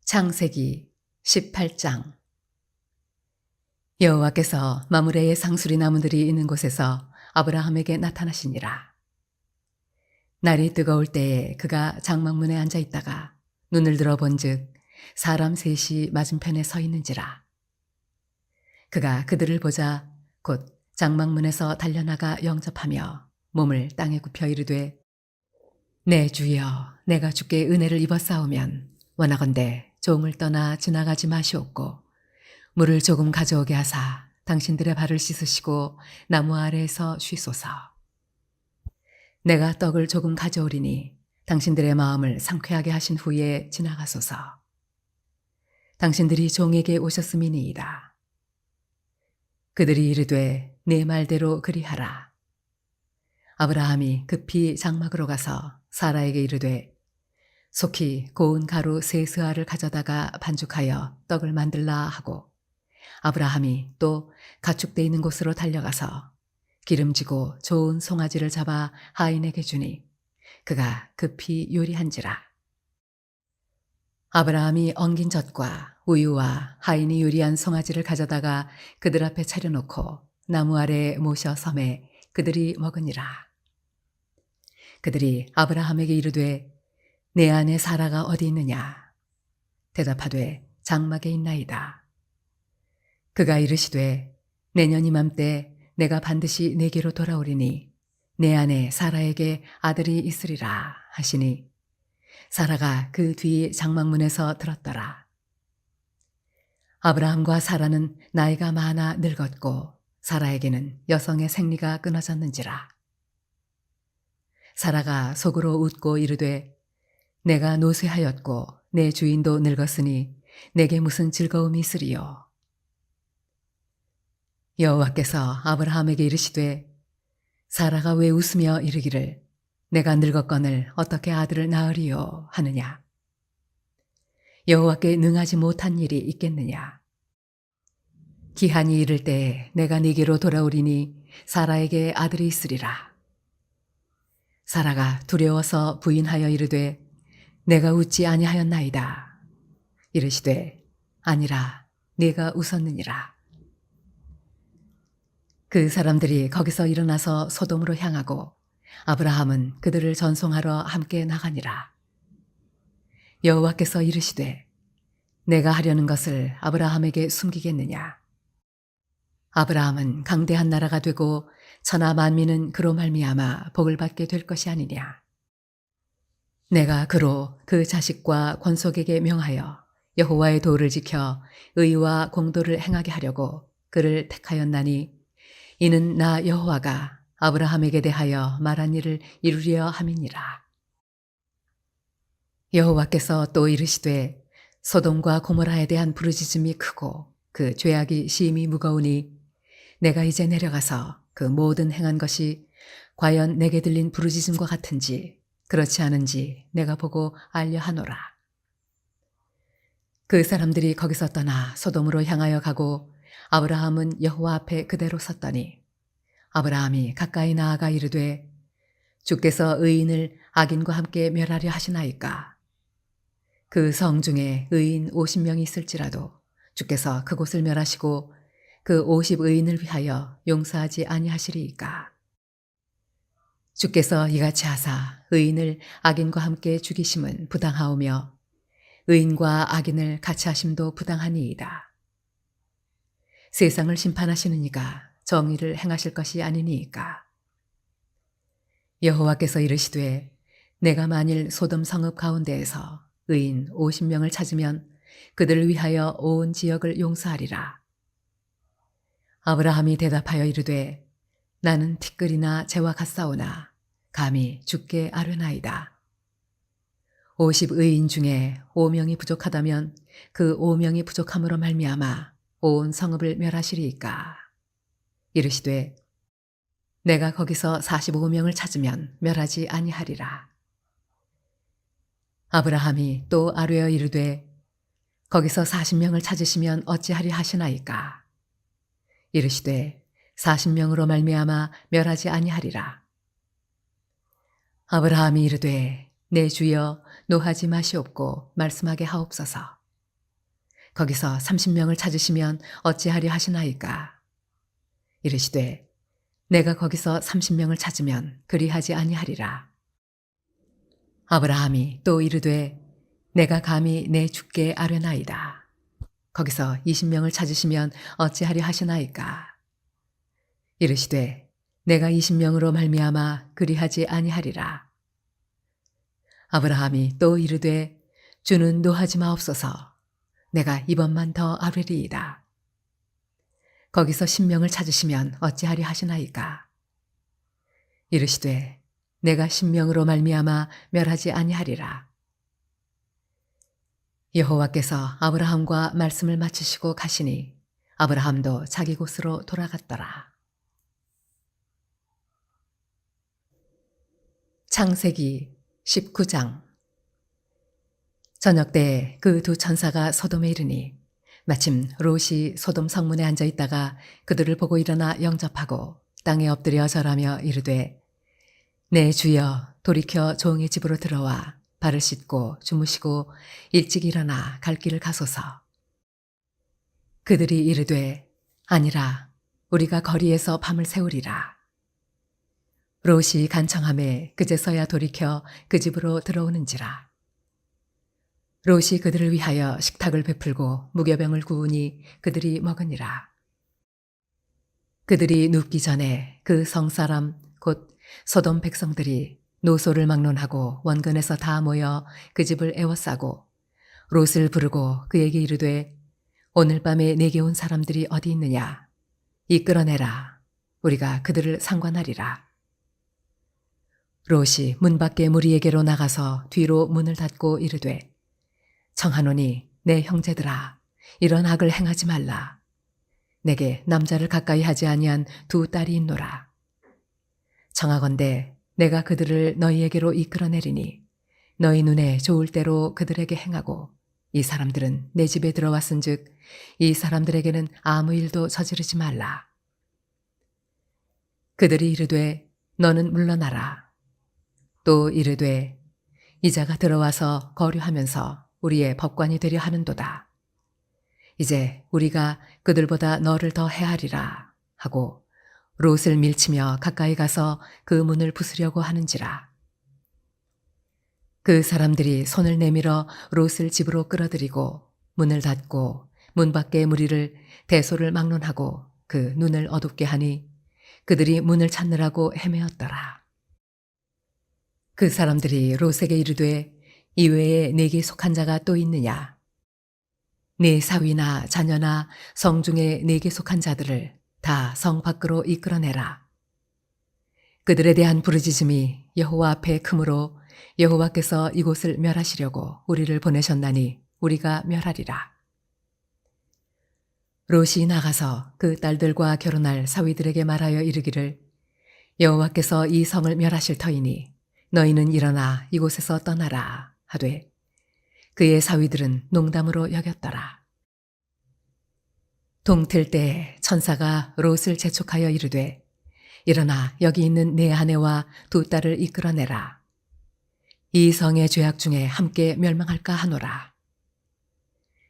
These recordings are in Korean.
창세기 18장. 여호와께서 마므레의 상수리 나무들이 있는 곳에서 아브라함에게 나타나시니라. 날이 뜨거울 때에 그가 장막문에 앉아 있다가 눈을 들어 본즉 사람 셋이 맞은편에 서 있는지라. 그가 그들을 보자 곧 장막문에서 달려나가 영접하며 몸을 땅에 굽혀 이르되, 내 주여, 내가 주께 은혜를 입었사오면 원하건대 종을 떠나 지나가지 마시옵고 물을 조금 가져오게 하사 당신들의 발을 씻으시고 나무 아래에서 쉬소서. 내가 떡을 조금 가져오리니 당신들의 마음을 상쾌하게 하신 후에 지나가소서. 당신들이 종에게 오셨음이니이다. 그들이 이르되 네 말대로 그리하라. 아브라함이 급히 장막으로 가서 사라에게 이르되, 속히 고운 가루 세 스아를 가져다가 반죽하여 떡을 만들라 하고, 아브라함이 또 가축대 있는 곳으로 달려가서 기름지고 좋은 송아지를 잡아 하인에게 주니 그가 급히 요리한지라. 아브라함이 엉긴 젖과 우유와 하인이 요리한 송아지를 가져다가 그들 앞에 차려놓고 나무 아래에 모셔 섬에 그들이 먹으니라. 그들이 아브라함에게 이르되, 내 아내 사라가 어디 있느냐? 대답하되, 장막에 있나이다. 그가 이르시되, 내년 이맘때 내가 반드시 내게로 돌아오리니 내 아내 사라에게 아들이 있으리라 하시니 사라가 그 뒤 장막문에서 들었더라. 아브라함과 사라는 나이가 많아 늙었고 사라에게는 여성의 생리가 끊어졌는지라. 사라가 속으로 웃고 이르되, 내가 노쇠하였고 내 주인도 늙었으니 내게 무슨 즐거움이 있으리요. 여호와께서 아브라함에게 이르시되, 사라가 왜 웃으며 이르기를 내가 늙었거늘 어떻게 아들을 낳으리요 하느냐? 여호와께 능하지 못한 일이 있겠느냐? 기한이 이를 때에 내가 네게로 돌아오리니 사라에게 아들이 있으리라. 사라가 두려워서 부인하여 이르되, 내가 웃지 아니하였나이다. 이르시되, 아니라 네가 웃었느니라. 그 사람들이 거기서 일어나서 소돔으로 향하고 아브라함은 그들을 전송하러 함께 나가니라. 여호와께서 이르시되, 내가 하려는 것을 아브라함에게 숨기겠느냐? 아브라함은 강대한 나라가 되고 천하 만민은 그로 말미암아 복을 받게 될 것이 아니냐? 내가 그로 그 자식과 권속에게 명하여 여호와의 도를 지켜 의와 공도를 행하게 하려고 그를 택하였나니, 이는 나 여호와가 아브라함에게 대하여 말한 일을 이루려 함이니라. 여호와께서 또 이르시되, 소돔과 고모라에 대한 부르짖음이 크고 그 죄악이 심히 무거우니 내가 이제 내려가서 그 모든 행한 것이 과연 내게 들린 부르짖음과 같은지 그렇지 않은지 내가 보고 알려 하노라. 그 사람들이 거기서 떠나 소돔으로 향하여 가고 아브라함은 여호와 앞에 그대로 섰더니 아브라함이 가까이 나아가 이르되, 주께서 의인을 악인과 함께 멸하려 하시나이까? 그 성 중에 의인 50명이 있을지라도 주께서 그곳을 멸하시고 그 50의인을 위하여 용서하지 아니하시리이까? 주께서 이같이 하사 의인을 악인과 함께 죽이심은 부당하오며 의인과 악인을 같이 하심도 부당하니이다. 세상을 심판하시는 이가 정의를 행하실 것이 아니니이까? 여호와께서 이르시되, 내가 만일 소돔 성읍 가운데에서 의인 50명을 찾으면 그들을 위하여 온 지역을 용서하리라. 아브라함이 대답하여 이르되, 나는 티끌이나 재와 같사오나 감히 주께 아뢰나이다. 50의인 중에 5명이 부족하다면 그 5명이 부족함으로 말미암아 온 성읍을 멸하시리이까? 이르시되, 내가 거기서 45명을 찾으면 멸하지 아니하리라. 아브라함이 또 아뢰어 이르되, 거기서 40명을 찾으시면 어찌하리 하시나이까? 이르시되, 40명으로 말미암아 멸하지 아니하리라. 아브라함이 이르되, 내 주여 노하지 마시옵고 말씀하게 하옵소서. 거기서 30명을 찾으시면 어찌하려 하시나이까. 이르시되 내가 거기서 30명을 찾으면 그리하지 아니하리라. 아브라함이 또 이르되 내가 감히 내 주께 아뢰나이다. 거기서 20명을 찾으시면 어찌하려 하시나이까. 이르시되 내가 20명으로 말미암아 그리하지 아니하리라. 아브라함이 또 이르되 주는 노하지 마옵소서. 내가 이번만 더 아뢰리이다. 거기서 10명을 찾으시면 어찌하려 하시나이까. 이르시되 내가 10명으로 말미암아 멸하지 아니하리라. 여호와께서 아브라함과 말씀을 마치시고 가시니 아브라함도 자기 곳으로 돌아갔더라. 창세기 19장. 저녁 때 그 두 천사가 소돔에 이르니 마침 롯이 소돔 성문에 앉아 있다가 그들을 보고 일어나 영접하고 땅에 엎드려 절하며 이르되 내 주여 돌이켜 종의 집으로 들어와 발을 씻고 주무시고 일찍 일어나 갈 길을 가소서. 그들이 이르되 아니라 우리가 거리에서 밤을 새우리라. 롯이 간청하매 그제서야 돌이켜 그 집으로 들어오는지라. 롯이 그들을 위하여 식탁을 베풀고 무교병을 구우니 그들이 먹으니라. 그들이 눕기 전에 그 성사람 곧 소돔 백성들이 노소를 막론하고 원근에서 다 모여 그 집을 에워싸고 롯을 부르고 그에게 이르되 오늘 밤에 내게 온 사람들이 어디 있느냐 이끌어내라. 우리가 그들을 상관하리라. 롯이 문 밖에 무리에게로 나가서 뒤로 문을 닫고 이르되 청하노니 내 형제들아 이런 악을 행하지 말라. 내게 남자를 가까이 하지 아니한 두 딸이 있노라. 청하건대 내가 그들을 너희에게로 이끌어내리니 너희 눈에 좋을 대로 그들에게 행하고 이 사람들은 내 집에 들어왔은즉 이 사람들에게는 아무 일도 저지르지 말라. 그들이 이르되 너는 물러나라. 또 이르되 이자가 들어와서 거류하면서 우리의 법관이 되려 하는도다. 이제 우리가 그들보다 너를 더 해하리라 하고 롯을 밀치며 가까이 가서 그 문을 부수려고 하는지라. 그 사람들이 손을 내밀어 롯을 집으로 끌어들이고 문을 닫고 문 밖의 무리를 대소를 막론하고 그 눈을 어둡게 하니 그들이 문을 찾느라고 헤매었더라. 그 사람들이 롯에게 이르되 이외에 네게 속한 자가 또 있느냐? 네 사위나 자녀나 성중에 네게 속한 자들을 다 성 밖으로 이끌어내라. 그들에 대한 부르짖음이 여호와 앞에 크므로 여호와께서 이곳을 멸하시려고 우리를 보내셨나니 우리가 멸하리라. 롯이 나가서 그 딸들과 결혼할 사위들에게 말하여 이르기를 여호와께서 이 성을 멸하실 터이니 너희는 일어나 이곳에서 떠나라 하되 그의 사위들은 농담으로 여겼더라. 동틀 때 천사가 롯을 재촉하여 이르되 일어나 여기 있는 네 아내와 두 딸을 이끌어내라. 이 성의 죄악 중에 함께 멸망할까 하노라.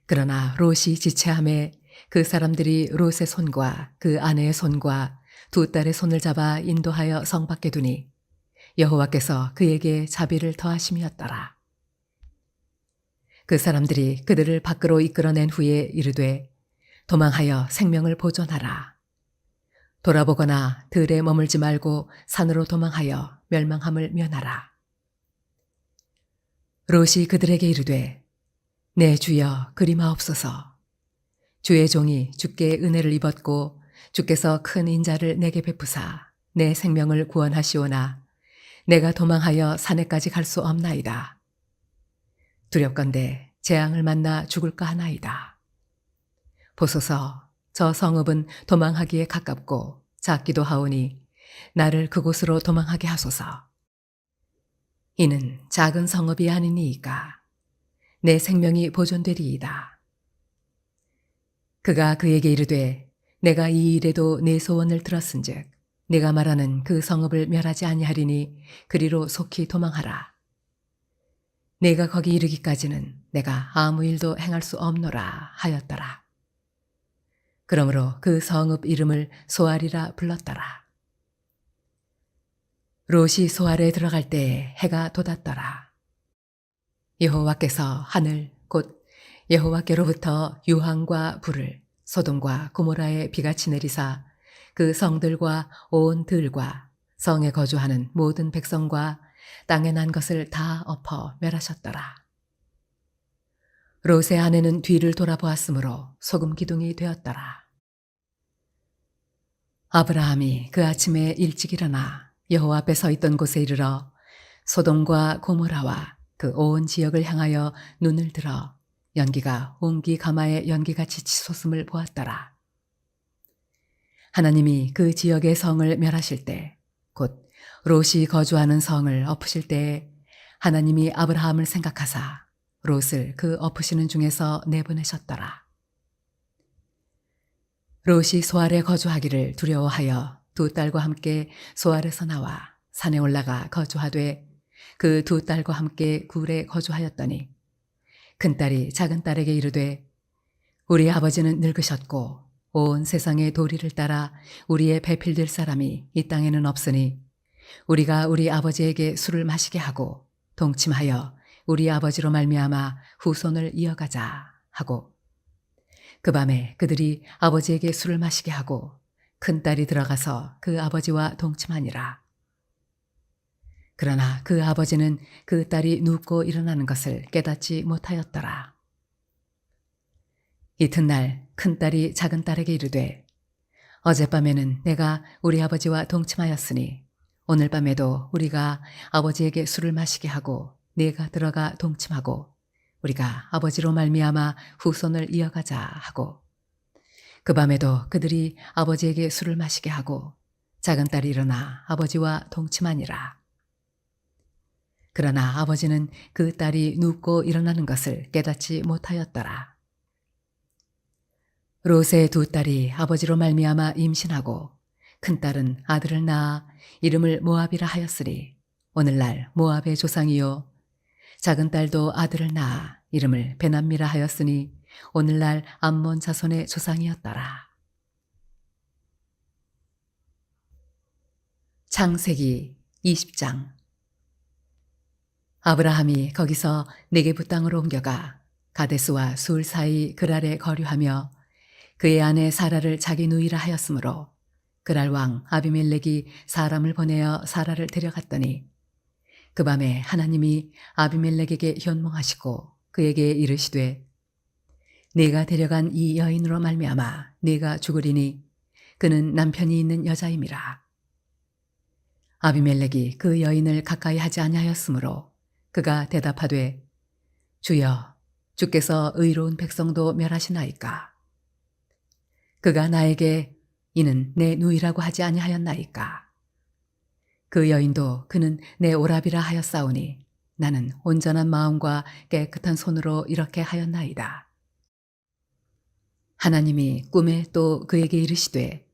그러나 롯이 지체함에 그 사람들이 롯의 손과 그 아내의 손과 두 딸의 손을 잡아 인도하여 성 밖에 두니 여호와께서 그에게 자비를 더하심이었더라. 그 사람들이 그들을 밖으로 이끌어낸 후에 이르되 도망하여 생명을 보존하라. 돌아보거나 들에 머물지 말고 산으로 도망하여 멸망함을 면하라. 롯이 그들에게 이르되 내 주여 그리마옵소서. 주의 종이 주께 은혜를 입었고 주께서 큰 인자를 내게 베푸사 내 생명을 구원하시오나 내가 도망하여 산에까지 갈 수 없나이다. 두렵건대 재앙을 만나 죽을까 하나이다. 보소서 저 성읍은 도망하기에 가깝고 작기도 하오니 나를 그곳으로 도망하게 하소서. 이는 작은 성읍이 아니니이까 내 생명이 보존되리이다. 그가 그에게 이르되 내가 이 일에도 내 소원을 들었은즉 네가 말하는 그 성읍을 멸하지 아니하리니 그리로 속히 도망하라. 내가 거기 이르기까지는 내가 아무 일도 행할 수 없노라 하였더라. 그러므로 그 성읍 이름을 소알이라 불렀더라. 롯이 소알에 들어갈 때에 해가 돋았더라. 여호와께서 하늘 곧 여호와께로부터 유황과 불을 소돔과 고모라에 비같이 내리사 그 성들과 온 들과 성에 거주하는 모든 백성과 땅에 난 것을 다 엎어 멸하셨더라. 롯의 아내는 뒤를 돌아보았으므로 소금 기둥이 되었더라. 아브라함이 그 아침에 일찍 일어나 여호와 앞에 서 있던 곳에 이르러 소돔과 고모라와 그 온 지역을 향하여 눈을 들어 연기가 옹기 가마에 연기같이 치솟음을 보았더라. 하나님이 그 지역의 성을 멸하실 때, 곧 롯이 거주하는 성을 엎으실 때에 하나님이 아브라함을 생각하사 롯을 그 엎으시는 중에서 내보내셨더라. 롯이 소알에 거주하기를 두려워하여 두 딸과 함께 소알에서 나와 산에 올라가 거주하되 그 두 딸과 함께 굴에 거주하였더니 큰딸이 작은딸에게 이르되 우리 아버지는 늙으셨고 온 세상의 도리를 따라 우리의 배필될 사람이 이 땅에는 없으니 우리가 우리 아버지에게 술을 마시게 하고 동침하여 우리 아버지로 말미암아 후손을 이어가자 하고 그 밤에 그들이 아버지에게 술을 마시게 하고 큰딸이 들어가서 그 아버지와 동침하니라. 그러나 그 아버지는 그 딸이 눕고 일어나는 것을 깨닫지 못하였더라. 이튿날 큰딸이 작은딸에게 이르되 어젯밤에는 내가 우리 아버지와 동침하였으니 오늘 밤에도 우리가 아버지에게 술을 마시게 하고 네가 들어가 동침하고 우리가 아버지로 말미암아 후손을 이어가자 하고 그 밤에도 그들이 아버지에게 술을 마시게 하고 작은딸이 일어나 아버지와 동침하니라. 그러나 아버지는 그 딸이 눕고 일어나는 것을 깨닫지 못하였더라. 롯의 두 딸이 아버지로 말미암아 임신하고 큰딸은 아들을 낳아 이름을 모압이라 하였으니 오늘날 모압의 조상이요 작은딸도 아들을 낳아 이름을 베남미라 하였으니 오늘날 암몬 자손의 조상이었더라. 창세기 20장. 아브라함이 거기서 네게부 땅으로 옮겨가 가데스와 술 사이 그랄에 거류하며 그의 아내 사라를 자기 누이라 하였으므로 그랄 왕 아비멜렉이 사람을 보내어 사라를 데려갔더니 그 밤에 하나님이 아비멜렉에게 현몽하시고 그에게 이르시되 네가 데려간 이 여인으로 말미암아 네가 죽으리니 그는 남편이 있는 여자임이라. 아비멜렉이 그 여인을 가까이 하지 아니하였으므로 그가 대답하되 주여 주께서 의로운 백성도 멸하시나이까. 그가 나에게 이는 내 누이라고 하지 아니하였나이까. 그 여인도 그는 내 오라비라 하였사오니 나는 온전한 마음과 깨끗한 손으로 이렇게 하였나이다. 하나님이 꿈에 또 그에게 이르시되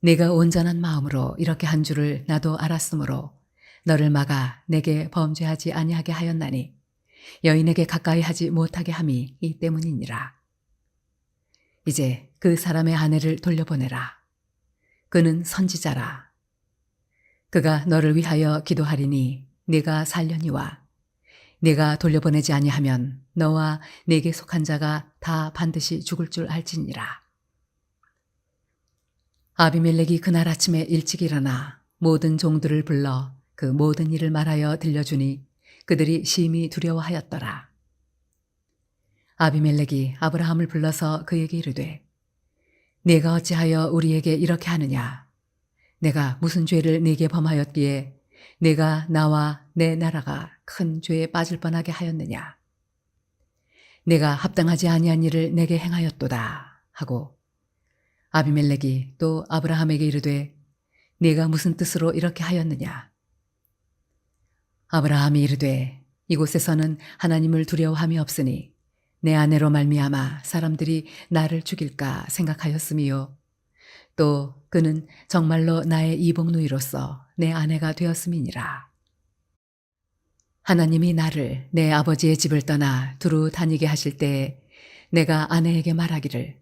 내가 온전한 마음으로 이렇게 한 줄을 나도 알았으므로 너를 막아 내게 범죄하지 아니하게 하였나니 여인에게 가까이 하지 못하게 함이 이 때문이니라. 이제 그 사람의 아내를 돌려보내라. 그는 선지자라. 그가 너를 위하여 기도하리니 네가 살려니와 네가 돌려보내지 아니하면 너와 네게 속한 자가 다 반드시 죽을 줄 알지니라. 아비멜렉이 그날 아침에 일찍 일어나 모든 종들을 불러 그 모든 일을 말하여 들려주니 그들이 심히 두려워하였더라. 아비멜렉이 아브라함을 불러서 그에게 이르되 네가 어찌하여 우리에게 이렇게 하느냐. 내가 무슨 죄를 네게 범하였기에 네가 나와 내 나라가 큰 죄에 빠질 뻔하게 하였느냐. 내가 합당하지 아니한 일을 내게 행하였도다 하고 아비멜렉이 또 아브라함에게 이르되 네가 무슨 뜻으로 이렇게 하였느냐. 아브라함이 이르되 이곳에서는 하나님을 두려워함이 없으니 내 아내로 말미암아 사람들이 나를 죽일까 생각하였음이요. 또 그는 정말로 나의 이복 누이로서 내 아내가 되었음이니라. 하나님이 나를 내 아버지의 집을 떠나 두루 다니게 하실 때에 내가 아내에게 말하기를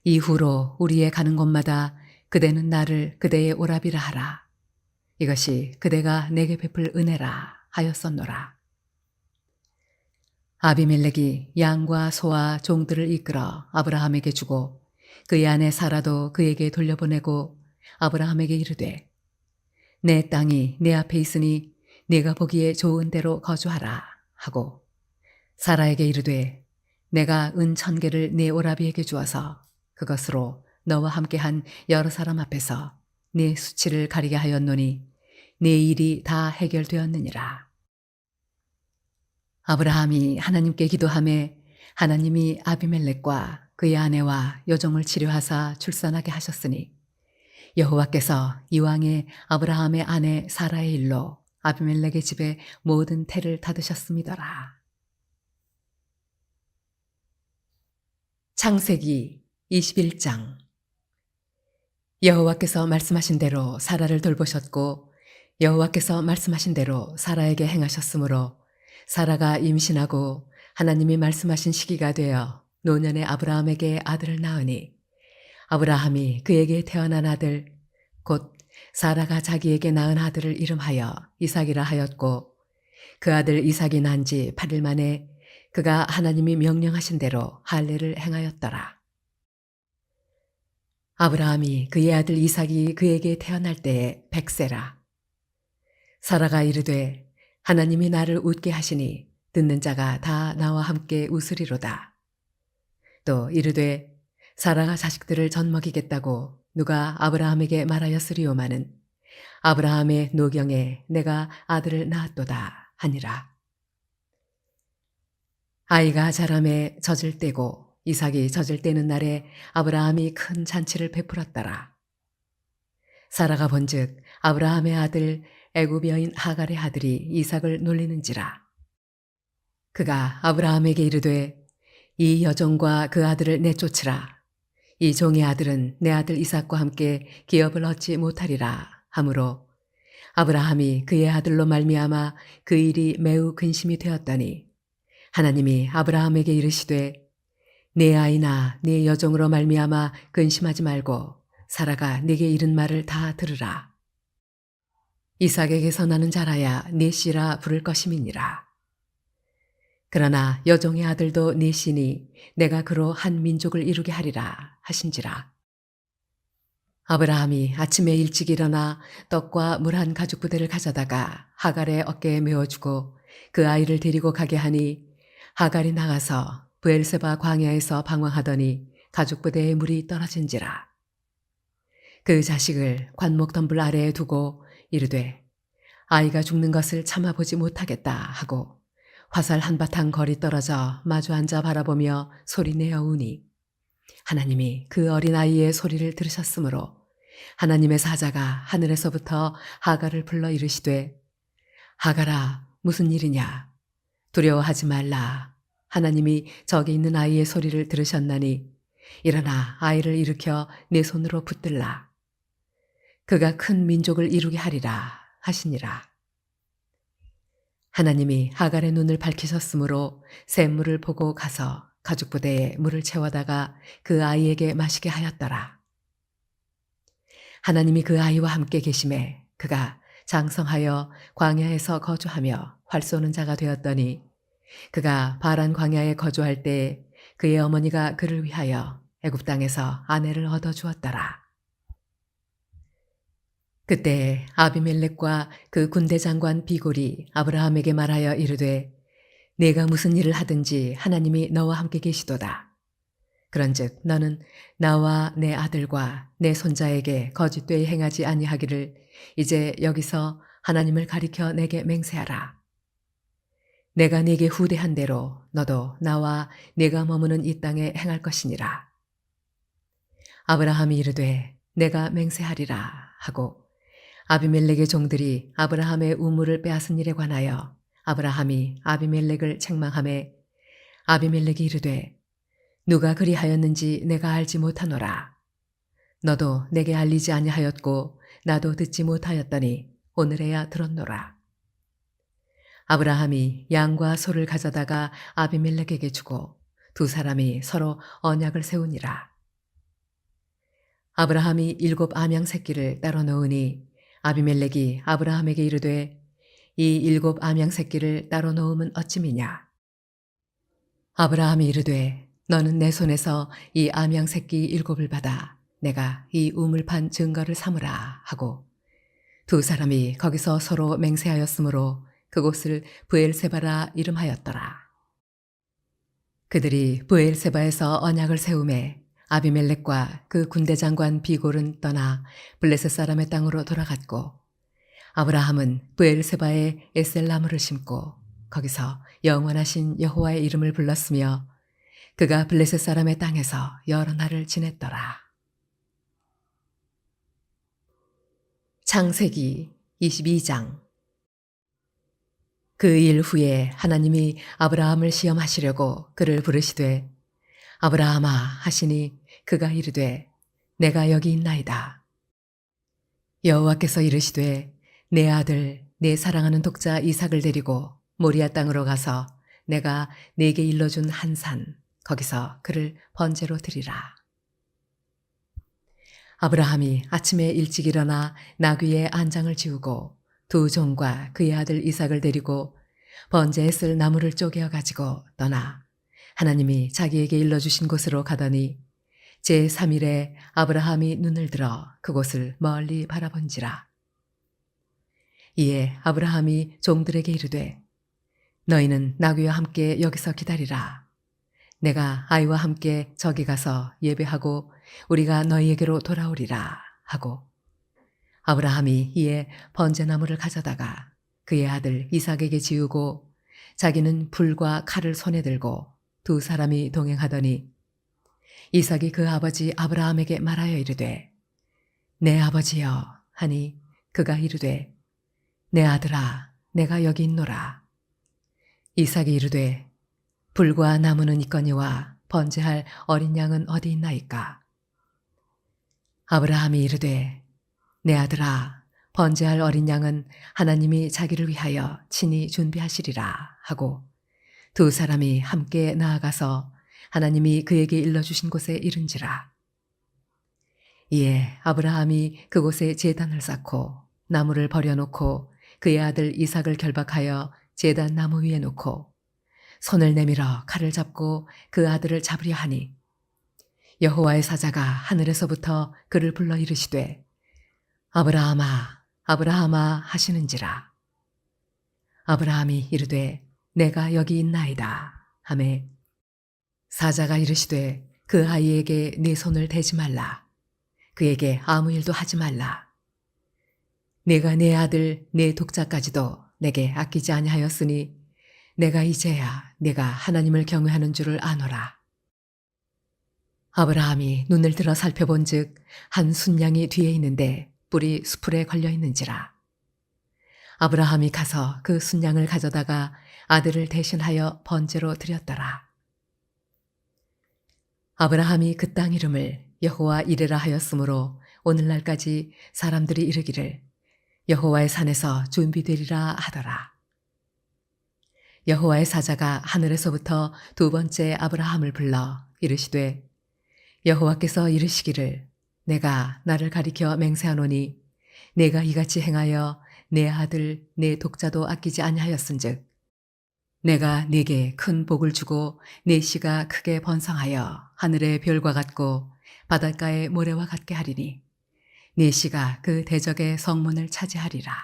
이후로 우리의 가는 곳마다 그대는 나를 그대의 오라비라 하라. 이것이 그대가 내게 베풀 은혜라 하였었노라. 아비멜렉이 양과 소와 종들을 이끌어 아브라함에게 주고 그의 아내 사라도 그에게 돌려보내고 아브라함에게 이르되 내 땅이 내 앞에 있으니 네가 보기에 좋은 대로 거주하라 하고 사라에게 이르되 내가 은 1,000개를 네 오라비에게 주어서 그것으로 너와 함께한 여러 사람 앞에서 네 수치를 가리게 하였노니 네 일이 다 해결되었느니라. 아브라함이 하나님께 기도하매 하나님이 아비멜렉과 그의 아내와 여종을 치료하사 출산하게 하셨으니 여호와께서 이왕에 아브라함의 아내 사라의 일로 아비멜렉의 집에 모든 태를 닫으셨음이더라. 창세기 21장. 여호와께서 말씀하신 대로 사라를 돌보셨고 여호와께서 말씀하신 대로 사라에게 행하셨으므로 사라가 임신하고 하나님이 말씀하신 시기가 되어 노년의 아브라함에게 아들을 낳으니 아브라함이 그에게 태어난 아들 곧 사라가 자기에게 낳은 아들을 이름하여 이삭이라 하였고 그 아들 이삭이 난 지 8일 만에 그가 하나님이 명령하신 대로 할례를 행하였더라. 아브라함이 그의 아들 이삭이 그에게 태어날 때에 100세라. 사라가 이르되 하나님이 나를 웃게 하시니 듣는 자가 다 나와 함께 웃으리로다. 또 이르되 사라가 자식들을 젖먹이겠다고 누가 아브라함에게 말하였으리오마는 아브라함의 노경에 내가 아들을 낳았도다 하니라. 아이가 자라매 젖을 떼고 이삭이 젖을 떼는 날에 아브라함이 큰 잔치를 베풀었더라. 사라가 본즉 아브라함의 아들 애굽 여인 하갈의 아들이 이삭을 놀리는지라. 그가 아브라함에게 이르되 이 여종과 그 아들을 내쫓으라. 이 종의 아들은 내 아들 이삭과 함께 기업을 얻지 못하리라 하므로 아브라함이 그의 아들로 말미암아 그 일이 매우 근심이 되었더니 하나님이 아브라함에게 이르시되 내 아이나 내 여종으로 말미암아 근심하지 말고 사라가 네게 이른 말을 다 들으라. 이삭에게서 나는 자라야 네 씨라 부를 것임이니라. 그러나 여종의 아들도 네 씨니 내가 그로 한 민족을 이루게 하리라 하신지라. 아브라함이 아침에 일찍 일어나 떡과 물 한 가죽 부대를 가져다가 하갈의 어깨에 메어주고 그 아이를 데리고 가게 하니 하갈이 나가서 브엘세바 광야에서 방황하더니 가죽 부대에 물이 떨어진지라. 그 자식을 관목 덤불 아래에 두고 이르되 아이가 죽는 것을 참아보지 못하겠다 하고 화살 한바탕 거리 떨어져 마주 앉아 바라보며 소리내어 우니 하나님이 그 어린아이의 소리를 들으셨으므로 하나님의 사자가 하늘에서부터 하갈을 불러 이르시되 하갈아 무슨 일이냐 두려워하지 말라. 하나님이 저기 있는 아이의 소리를 들으셨나니 일어나 아이를 일으켜 내 손으로 붙들라. 그가 큰 민족을 이루게 하리라 하시니라. 하나님이 하갈의 눈을 밝히셨으므로 샘물을 보고 가서 가죽 부대에 물을 채워다가 그 아이에게 마시게 하였더라. 하나님이 그 아이와 함께 계심에 그가 장성하여 광야에서 거주하며 활 쏘는 자가 되었더니 그가 바란 광야에 거주할 때 그의 어머니가 그를 위하여 애굽 땅에서 아내를 얻어 주었더라. 그때 아비멜렉과 그 군대 장관 비골이 아브라함에게 말하여 이르되 네가 무슨 일을 하든지 하나님이 너와 함께 계시도다. 그런즉 너는 나와 내 아들과 내 손자에게 거짓되이 행하지 아니하기를 이제 여기서 하나님을 가리켜 내게 맹세하라. 내가 네게 후대한 대로 너도 나와 네가 머무는 이 땅에 행할 것이니라. 아브라함이 이르되 내가 맹세하리라 하고 아비멜렉의 종들이 아브라함의 우물을 빼앗은 일에 관하여 아브라함이 아비멜렉을 책망하매 아비멜렉이 이르되 누가 그리하였는지 내가 알지 못하노라. 너도 내게 알리지 아니하였고 나도 듣지 못하였더니 오늘에야 들었노라. 아브라함이 양과 소를 가져다가 아비멜렉에게 주고 두 사람이 서로 언약을 세우니라. 아브라함이 7 암양 새끼를 따로 놓으니 아비멜렉이 아브라함에게 이르되 이 7 암양 새끼를 따로 놓음은 어찌미냐. 아브라함이 이르되 너는 내 손에서 이 암양 새끼 7을 받아 내가 이 우물판 증거를 삼으라 하고 두 사람이 거기서 서로 맹세하였으므로 그곳을 브엘세바라 이름하였더라. 그들이 브엘세바에서 언약을 세우매 아비멜렉과 그 군대 장관 비골은 떠나 블레셋 사람의 땅으로 돌아갔고 아브라함은 브엘세바에 에셀나무를 심고 거기서 영원하신 여호와의 이름을 불렀으며 그가 블레셋 사람의 땅에서 여러 날을 지냈더라. 창세기 22장. 그 일 후에 하나님이 아브라함을 시험하시려고 그를 부르시되 아브라함아 하시니 그가 이르되 내가 여기 있나이다. 여호와께서 이르시되 내 아들 내 사랑하는 독자 이삭을 데리고 모리아 땅으로 가서 내가 네게 일러준 한 산 거기서 그를 번제로 드리라. 아브라함이 아침에 일찍 일어나 나귀의 안장을 지우고 두 종과 그의 아들 이삭을 데리고 번제에 쓸 나무를 쪼개어 가지고 떠나 하나님이 자기에게 일러주신 곳으로 가더니 제3일에 아브라함이 눈을 들어 그곳을 멀리 바라본지라. 이에 아브라함이 종들에게 이르되 너희는 나귀와 함께 여기서 기다리라. 내가 아이와 함께 저기 가서 예배하고 우리가 너희에게로 돌아오리라 하고 아브라함이 이에 번제나무를 가져다가 그의 아들 이삭에게 지우고 자기는 불과 칼을 손에 들고 두 사람이 동행하더니 이삭이 그 아버지 아브라함에게 말하여 이르되 내 아버지여 하니 그가 이르되 내 아들아 내가 여기 있노라. 이삭이 이르되 불과 나무는 있거니와 번제할 어린 양은 어디 있나이까. 아브라함이 이르되 내 아들아 번제할 어린 양은 하나님이 자기를 위하여 친히 준비하시리라 하고 두 사람이 함께 나아가서 하나님이 그에게 일러주신 곳에 이른지라. 이에 아브라함이 그곳에 제단을 쌓고 나무를 버려놓고 그의 아들 이삭을 결박하여 제단 나무 위에 놓고 손을 내밀어 칼을 잡고 그 아들을 잡으려 하니 여호와의 사자가 하늘에서부터 그를 불러 이르시되 아브라함아 아브라함아 하시는지라. 아브라함이 이르되 내가 여기 있나이다 하매 사자가 이르시되 그 아이에게 네 손을 대지 말라. 그에게 아무 일도 하지 말라. 내가 내 아들 내 독자까지도 내게 아끼지 아니하였으니 내가 이제야 내가 하나님을 경외하는 줄을 아노라. 아브라함이 눈을 들어 살펴본즉 한 순양이 뒤에 있는데 뿔이 수풀에 걸려 있는지라. 아브라함이 가서 그 순양을 가져다가 아들을 대신하여 번제로 드렸더라. 아브라함이 그 땅 이름을 여호와 이레라 하였으므로 오늘날까지 사람들이 이르기를 여호와의 산에서 준비되리라 하더라. 여호와의 사자가 하늘에서부터 두 번째 아브라함을 불러 이르시되 여호와께서 이르시기를 내가 나를 가리켜 맹세하노니 내가 이같이 행하여 내 아들 내 독자도 아끼지 아니하였은즉 내가 네게 큰 복을 주고 네 씨가 크게 번성하여 하늘의 별과 같고 바닷가의 모래와 같게 하리니 네 씨가 그 대적의 성문을 차지하리라.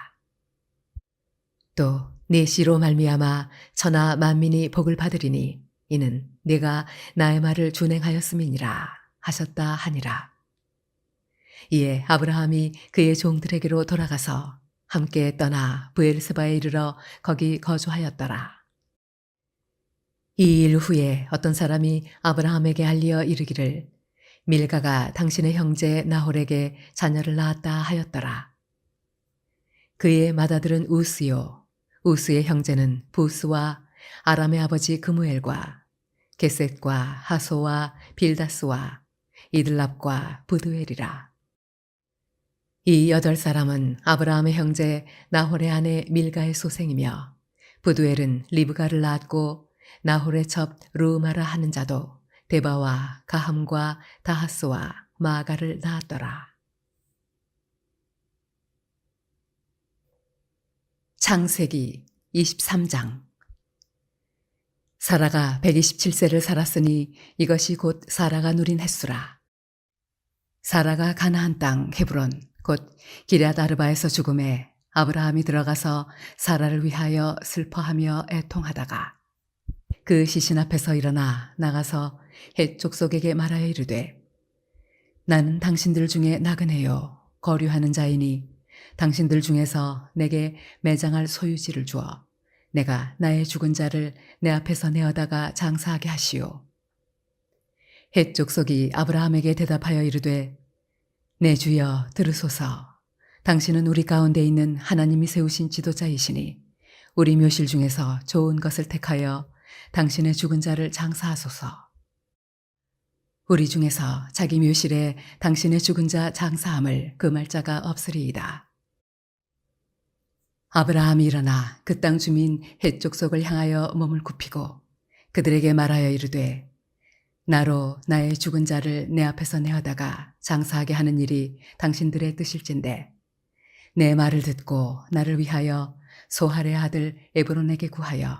또 네 씨로 말미암아 천하 만민이 복을 받으리니 이는 네가 나의 말을 준행하였음이니라 하셨다 하니라. 이에 아브라함이 그의 종들에게로 돌아가서 함께 떠나 브엘세바에 이르러 거기 거주하였더라. 이 일 후에 어떤 사람이 아브라함에게 알리어 이르기를 밀가가 당신의 형제 나홀에게 자녀를 낳았다 하였더라. 그의 맏아들은 우스요 우스의 형제는 부스와 아람의 아버지 그무엘과 게셋과 하소와 빌다스와 이들랍과 부드엘이라. 이 8 사람은 아브라함의 형제 나홀의 아내 밀가의 소생이며 부두엘은 리브가를 낳았고 나홀의 첩 루마라 하는 자도 데바와 가함과 다하스와 마아가를 낳았더라. 창세기 23장. 사라가 127세를 살았으니 이것이 곧 사라가 누린 햇수라. 사라가 가나안 땅 헤브론 곧 기럇 아르바에서 죽음에 아브라함이 들어가서 사라를 위하여 슬퍼하며 애통하다가 그 시신 앞에서 일어나 나가서 헷 족속에게 말하여 이르되 나는 당신들 중에 나그네요 거류하는 자이니 당신들 중에서 내게 매장할 소유지를 주어 내가 나의 죽은 자를 내 앞에서 내어다가 장사하게 하시오. 헷 족속이 아브라함에게 대답하여 이르되 내 주여 들으소서. 당신은 우리 가운데 있는 하나님이 세우신 지도자이시니 우리 묘실 중에서 좋은 것을 택하여 당신의 죽은 자를 장사하소서. 우리 중에서 자기 묘실에 당신의 죽은 자 장사함을 금할 자가 없으리이다. 아브라함이 일어나 그 땅 주민 헷 족속을 향하여 몸을 굽히고 그들에게 말하여 이르되 나로 나의 죽은 자를 내 앞에서 내어다가 장사하게 하는 일이 당신들의 뜻일진데 내 말을 듣고 나를 위하여 소할의 아들 에브론에게 구하여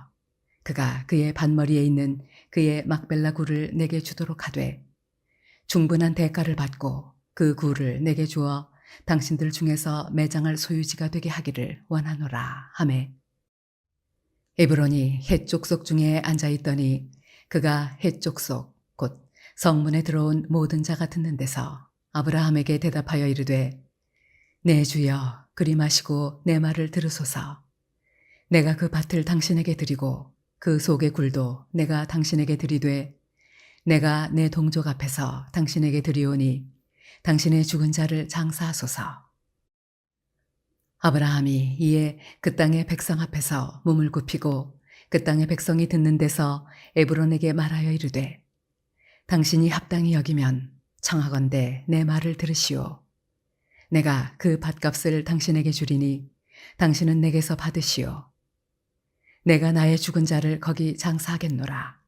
그가 그의 반머리에 있는 그의 막벨라 굴을 내게 주도록 하되 충분한 대가를 받고 그 굴을 내게 주어 당신들 중에서 매장할 소유지가 되게 하기를 원하노라 하매 에브론이 헷 족속 중에 앉아 있더니 그가 헷 족속 곧 성문에 들어온 모든 자가 듣는 데서 아브라함에게 대답하여 이르되 내 주여 그리 마시고 내 말을 들으소서. 내가 그 밭을 당신에게 드리고 그 속의 굴도 내가 당신에게 드리되 내가 내 동족 앞에서 당신에게 드리오니 당신의 죽은 자를 장사하소서. 아브라함이 이에 그 땅의 백성 앞에서 몸을 굽히고 그 땅의 백성이 듣는 데서 에브론에게 말하여 이르되 당신이 합당히 여기면 청하건대 내 말을 들으시오. 내가 그 밭값을 당신에게 주리니 당신은 내게서 받으시오. 내가 나의 죽은 자를 거기 장사하겠노라.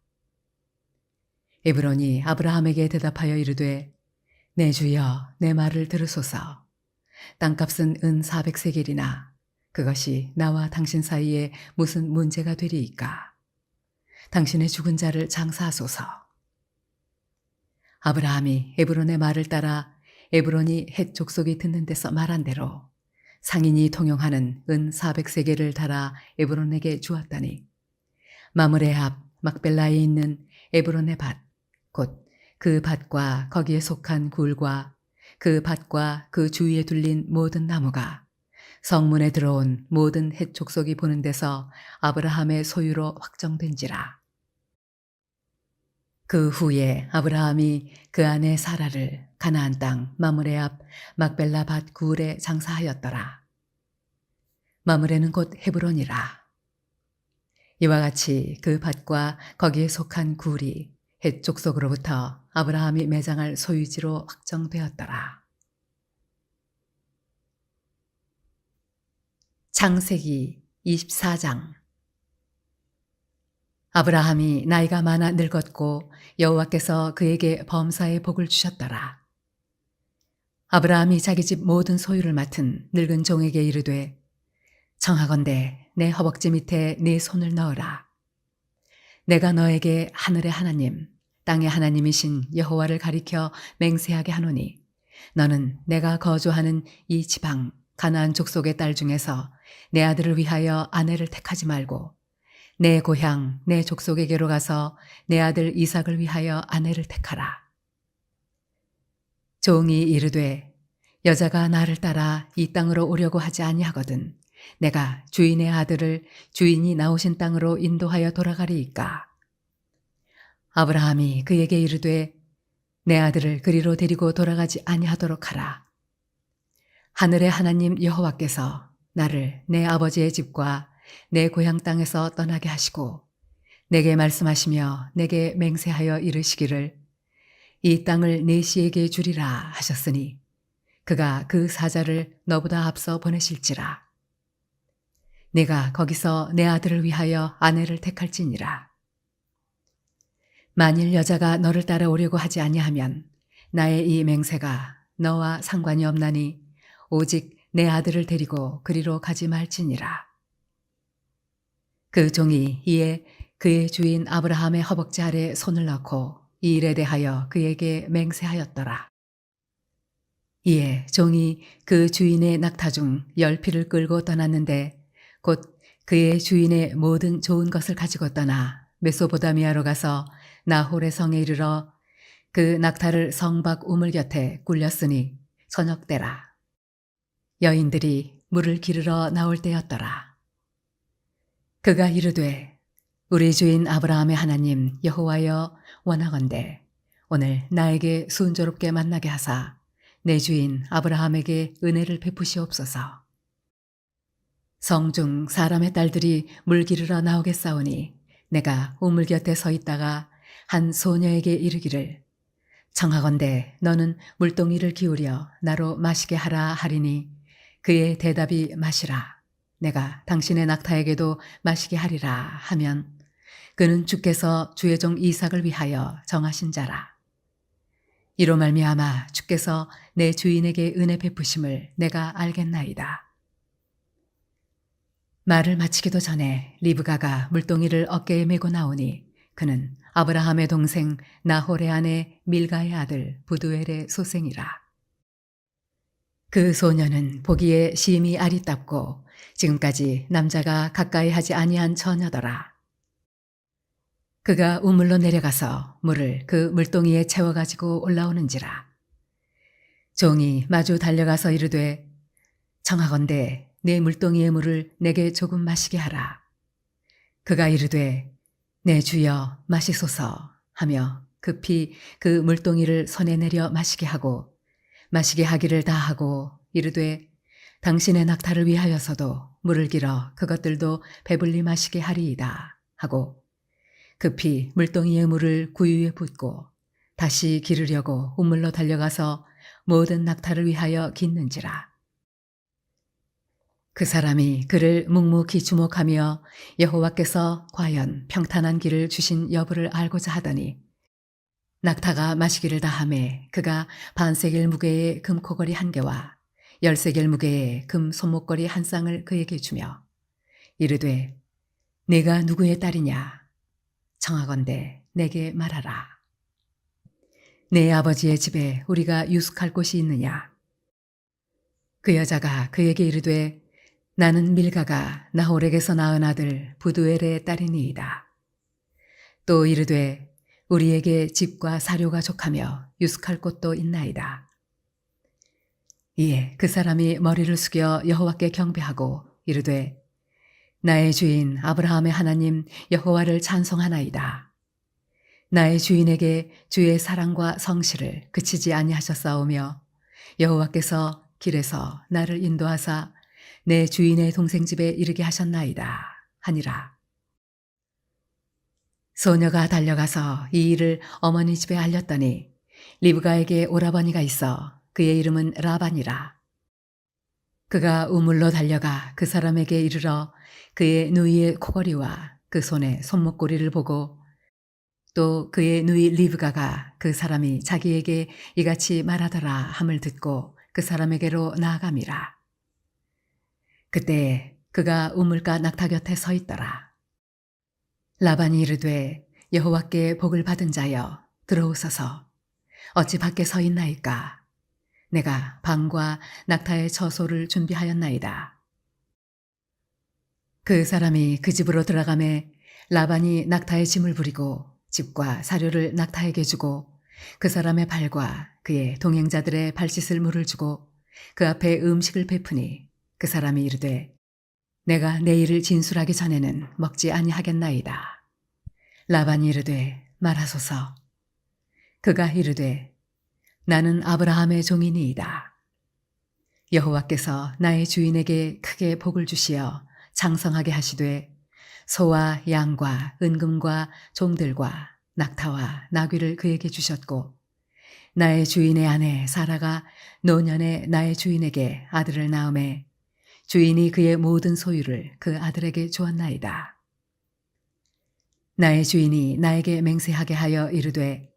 에브론이 아브라함에게 대답하여 이르되 내 주여 내 말을 들으소서. 땅값은 은 400세겔이나 그것이 나와 당신 사이에 무슨 문제가 되리이까. 당신의 죽은 자를 장사하소서. 아브라함이 에브론의 말을 따라 에브론이 헷 족속이 듣는 데서 말한 대로 상인이 통용하는 은 400세겔을 달아 에브론에게 주었다니 마므레 앞 막벨라에 있는 에브론의 밭 곧 그 밭과 거기에 속한 굴과 그 밭과 그 주위에 둘린 모든 나무가 성문에 들어온 모든 헷 족속이 보는 데서 아브라함의 소유로 확정된지라. 그 후에 아브라함이 그 아내 사라를 가나안 땅 마므레 앞 막벨라 밭 굴에 장사하였더라. 마므레는 곧 헤브론이라. 이와 같이 그 밭과 거기에 속한 굴이 헷 족속으로부터 아브라함이 매장할 소유지로 확정되었더라. 창세기 24장. 아브라함이 나이가 많아 늙었고 여호와께서 그에게 범사의 복을 주셨더라. 아브라함이 자기 집 모든 소유를 맡은 늙은 종에게 이르되 청하건대 내 허벅지 밑에 네 손을 넣으라. 내가 너에게 하늘의 하나님 땅의 하나님이신 여호와를 가리켜 맹세하게 하노니 너는 내가 거주하는 이 지방 가나안 족속의 딸 중에서 내 아들을 위하여 아내를 택하지 말고 내 고향 내 족속에게로 가서 내 아들 이삭을 위하여 아내를 택하라. 종이 이르되 여자가 나를 따라 이 땅으로 오려고 하지 아니하거든 내가 주인의 아들을 주인이 나오신 땅으로 인도하여 돌아가리이까. 아브라함이 그에게 이르되 내 아들을 그리로 데리고 돌아가지 아니하도록 하라. 하늘의 하나님 여호와께서 나를 내 아버지의 집과 내 고향 땅에서 떠나게 하시고 내게 말씀하시며 내게 맹세하여 이르시기를 이 땅을 내 씨에게 주리라 하셨으니 그가 그 사자를 너보다 앞서 보내실지라. 내가 거기서 내 아들을 위하여 아내를 택할지니라. 만일 여자가 너를 따라오려고 하지 아니하면 나의 이 맹세가 너와 상관이 없나니 오직 내 아들을 데리고 그리로 가지 말지니라. 그 종이 이에 그의 주인 아브라함의 허벅지 아래 손을 넣고 이 일에 대하여 그에게 맹세하였더라. 이에 종이 그 주인의 낙타 중 10피를 끌고 떠났는데 곧 그의 주인의 모든 좋은 것을 가지고 떠나 메소보다미아로 가서 나홀의 성에 이르러 그 낙타를 성 밖 우물 곁에 굴렸으니 저녁 때라. 여인들이 물을 기르러 나올 때였더라. 그가 이르되 우리 주인 아브라함의 하나님 여호와여 원하건대 오늘 나에게 순조롭게 만나게 하사 내 주인 아브라함에게 은혜를 베푸시옵소서. 성중 사람의 딸들이 물 기르러 나오겠사오니 내가 우물 곁에 서 있다가 한 소녀에게 이르기를 청하건대 너는 물동이를 기울여 나로 마시게 하라 하리니 그의 대답이 마시라. 내가 당신의 낙타에게도 마시게 하리라 하면 그는 주께서 주의 종 이삭을 위하여 정하신 자라. 이로 말미암아 주께서 내 주인에게 은혜 베푸심을 내가 알겠나이다. 말을 마치기도 전에 리브가가 물동이를 어깨에 메고 나오니 그는 아브라함의 동생 나홀의 아내 밀가의 아들 부두엘의 소생이라. 그 소녀는 보기에 심히 아리답고 지금까지 남자가 가까이 하지 아니한 처녀더라. 그가 우물로 내려가서 물을 그 물동이에 채워가지고 올라오는지라. 종이 마주 달려가서 이르되 청하건대 내 물동이의 물을 내게 조금 마시게 하라. 그가 이르되 내 주여 마시소서 하며 급히 그 물동이를 손에 내려 마시게 하고 마시게 하기를 다하고 이르되 당신의 낙타를 위하여서도 물을 길어 그것들도 배불리 마시게 하리이다 하고 급히 물동이의 물을 구유에 붓고 다시 기르려고 우물로 달려가서 모든 낙타를 위하여 깃는지라. 그 사람이 그를 묵묵히 주목하며 여호와께서 과연 평탄한 길을 주신 여부를 알고자 하더니 낙타가 마시기를 다하매 그가 반세겔 무게의 금코걸이 1개와 10세겔 무게의 금 손목걸이 1쌍을 그에게 주며 이르되 네가 누구의 딸이냐 청하건대 내게 말하라. 내 아버지의 집에 우리가 유숙할 곳이 있느냐. 그 여자가 그에게 이르되 나는 밀가가 나홀에게서 낳은 아들 부두엘의 딸이니이다. 또 이르되 우리에게 집과 사료가 족하며 유숙할 곳도 있나이다. 이에 그 사람이 머리를 숙여 여호와께 경배하고 이르되 나의 주인 아브라함의 하나님 여호와를 찬송하나이다. 나의 주인에게 주의 사랑과 성실을 그치지 아니하셨사오며 여호와께서 길에서 나를 인도하사 내 주인의 동생 집에 이르게 하셨나이다 하니라. 소녀가 달려가서 이 일을 어머니 집에 알렸더니 리브가에게 오라버니가 있어 그의 이름은 라반이라. 그가 우물로 달려가 그 사람에게 이르러 그의 누이의 코걸이와 그 손의 손목고리를 보고 또 그의 누이 리브가가 그 사람이 자기에게 이같이 말하더라 함을 듣고 그 사람에게로 나아감이라. 그때 그가 우물가 낙타 곁에 서 있더라. 라반이 이르되 여호와께 복을 받은 자여 들어오소서. 어찌 밖에 서 있나이까. 내가 방과 낙타의 처소를 준비하였나이다. 그 사람이 그 집으로 들어가매 라반이 낙타의 짐을 부리고 집과 사료를 낙타에게 주고 그 사람의 발과 그의 동행자들의 발짓을 물을 주고 그 앞에 음식을 베푸니 그 사람이 이르되 내가 내일을 진술하기 전에는 먹지 아니하겠나이다. 라반이 이르되 말하소서. 그가 이르되 나는 아브라함의 종이니이다. 여호와께서 나의 주인에게 크게 복을 주시어 장성하게 하시되 소와 양과 은금과 종들과 낙타와 나귀를 그에게 주셨고 나의 주인의 아내 사라가 노년에 나의 주인에게 아들을 낳음에 주인이 그의 모든 소유를 그 아들에게 주었나이다. 나의 주인이 나에게 맹세하게 하여 이르되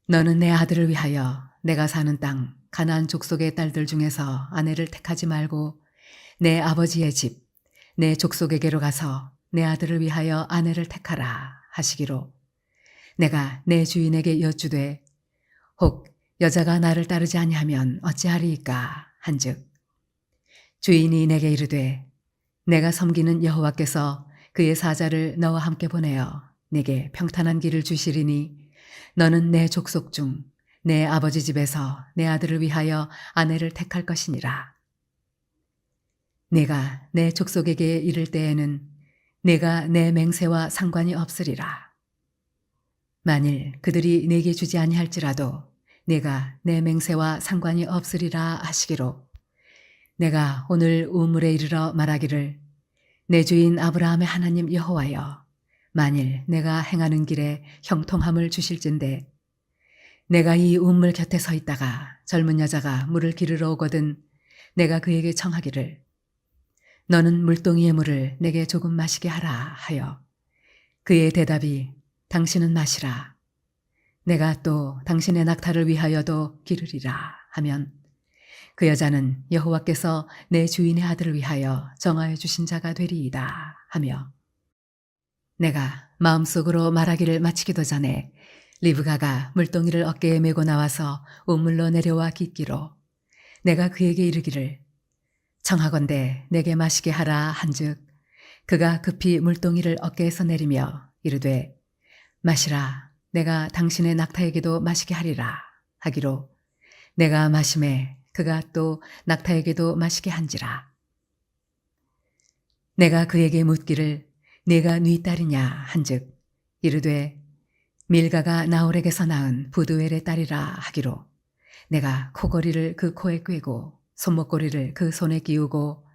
너는 내 아들을 위하여 내가 사는 땅 가나안 족속의 딸들 중에서 아내를 택하지 말고 내 아버지의 집 내 족속에게로 가서 내 아들을 위하여 아내를 택하라 하시기로 내가 내 주인에게 여쭈되 혹 여자가 나를 따르지 아니하면 어찌하리이까 한즉 주인이 내게 이르되 내가 섬기는 여호와께서 그의 사자를 너와 함께 보내어 내게 평탄한 길을 주시리니 너는 내 족속 중 내 아버지 집에서 내 아들을 위하여 아내를 택할 것이니라. 내가 내 족속에게 이를 때에는 내가 내 맹세와 상관이 없으리라. 만일 그들이 내게 주지 아니할지라도 내가 내 맹세와 상관이 없으리라 하시기로 내가 오늘 우물에 이르러 말하기를 내 주인 아브라함의 하나님 여호와여 만일 내가 행하는 길에 형통함을 주실진대 내가 이 우물 곁에 서 있다가 젊은 여자가 물을 기르러 오거든 내가 그에게 청하기를 너는 물동이의 물을 내게 조금 마시게 하라 하여 그의 대답이 당신은 마시라 내가 또 당신의 낙타를 위하여도 기르리라 하면 그 여자는 여호와께서 내 주인의 아들을 위하여 정하여 주신 자가 되리이다 하며 내가 마음속으로 말하기를 마치기도 전에 리브가가 물동이를 어깨에 메고 나와서 우물로 내려와 깃기로 내가 그에게 이르기를 청하건대 내게 마시게 하라 한즉 그가 급히 물동이를 어깨에서 내리며 이르되 마시라 내가 당신의 낙타에게도 마시게 하리라 하기로 내가 마심에 그가 또 낙타에게도 마시게 한지라. 내가 그에게 묻기를 네가 네 딸이냐 한즉 이르되 밀가가 나홀에게서 낳은 부두엘의 딸이라 하기로 내가 코걸이를 그 코에 꿰고 손목고리를 그 손에 끼우고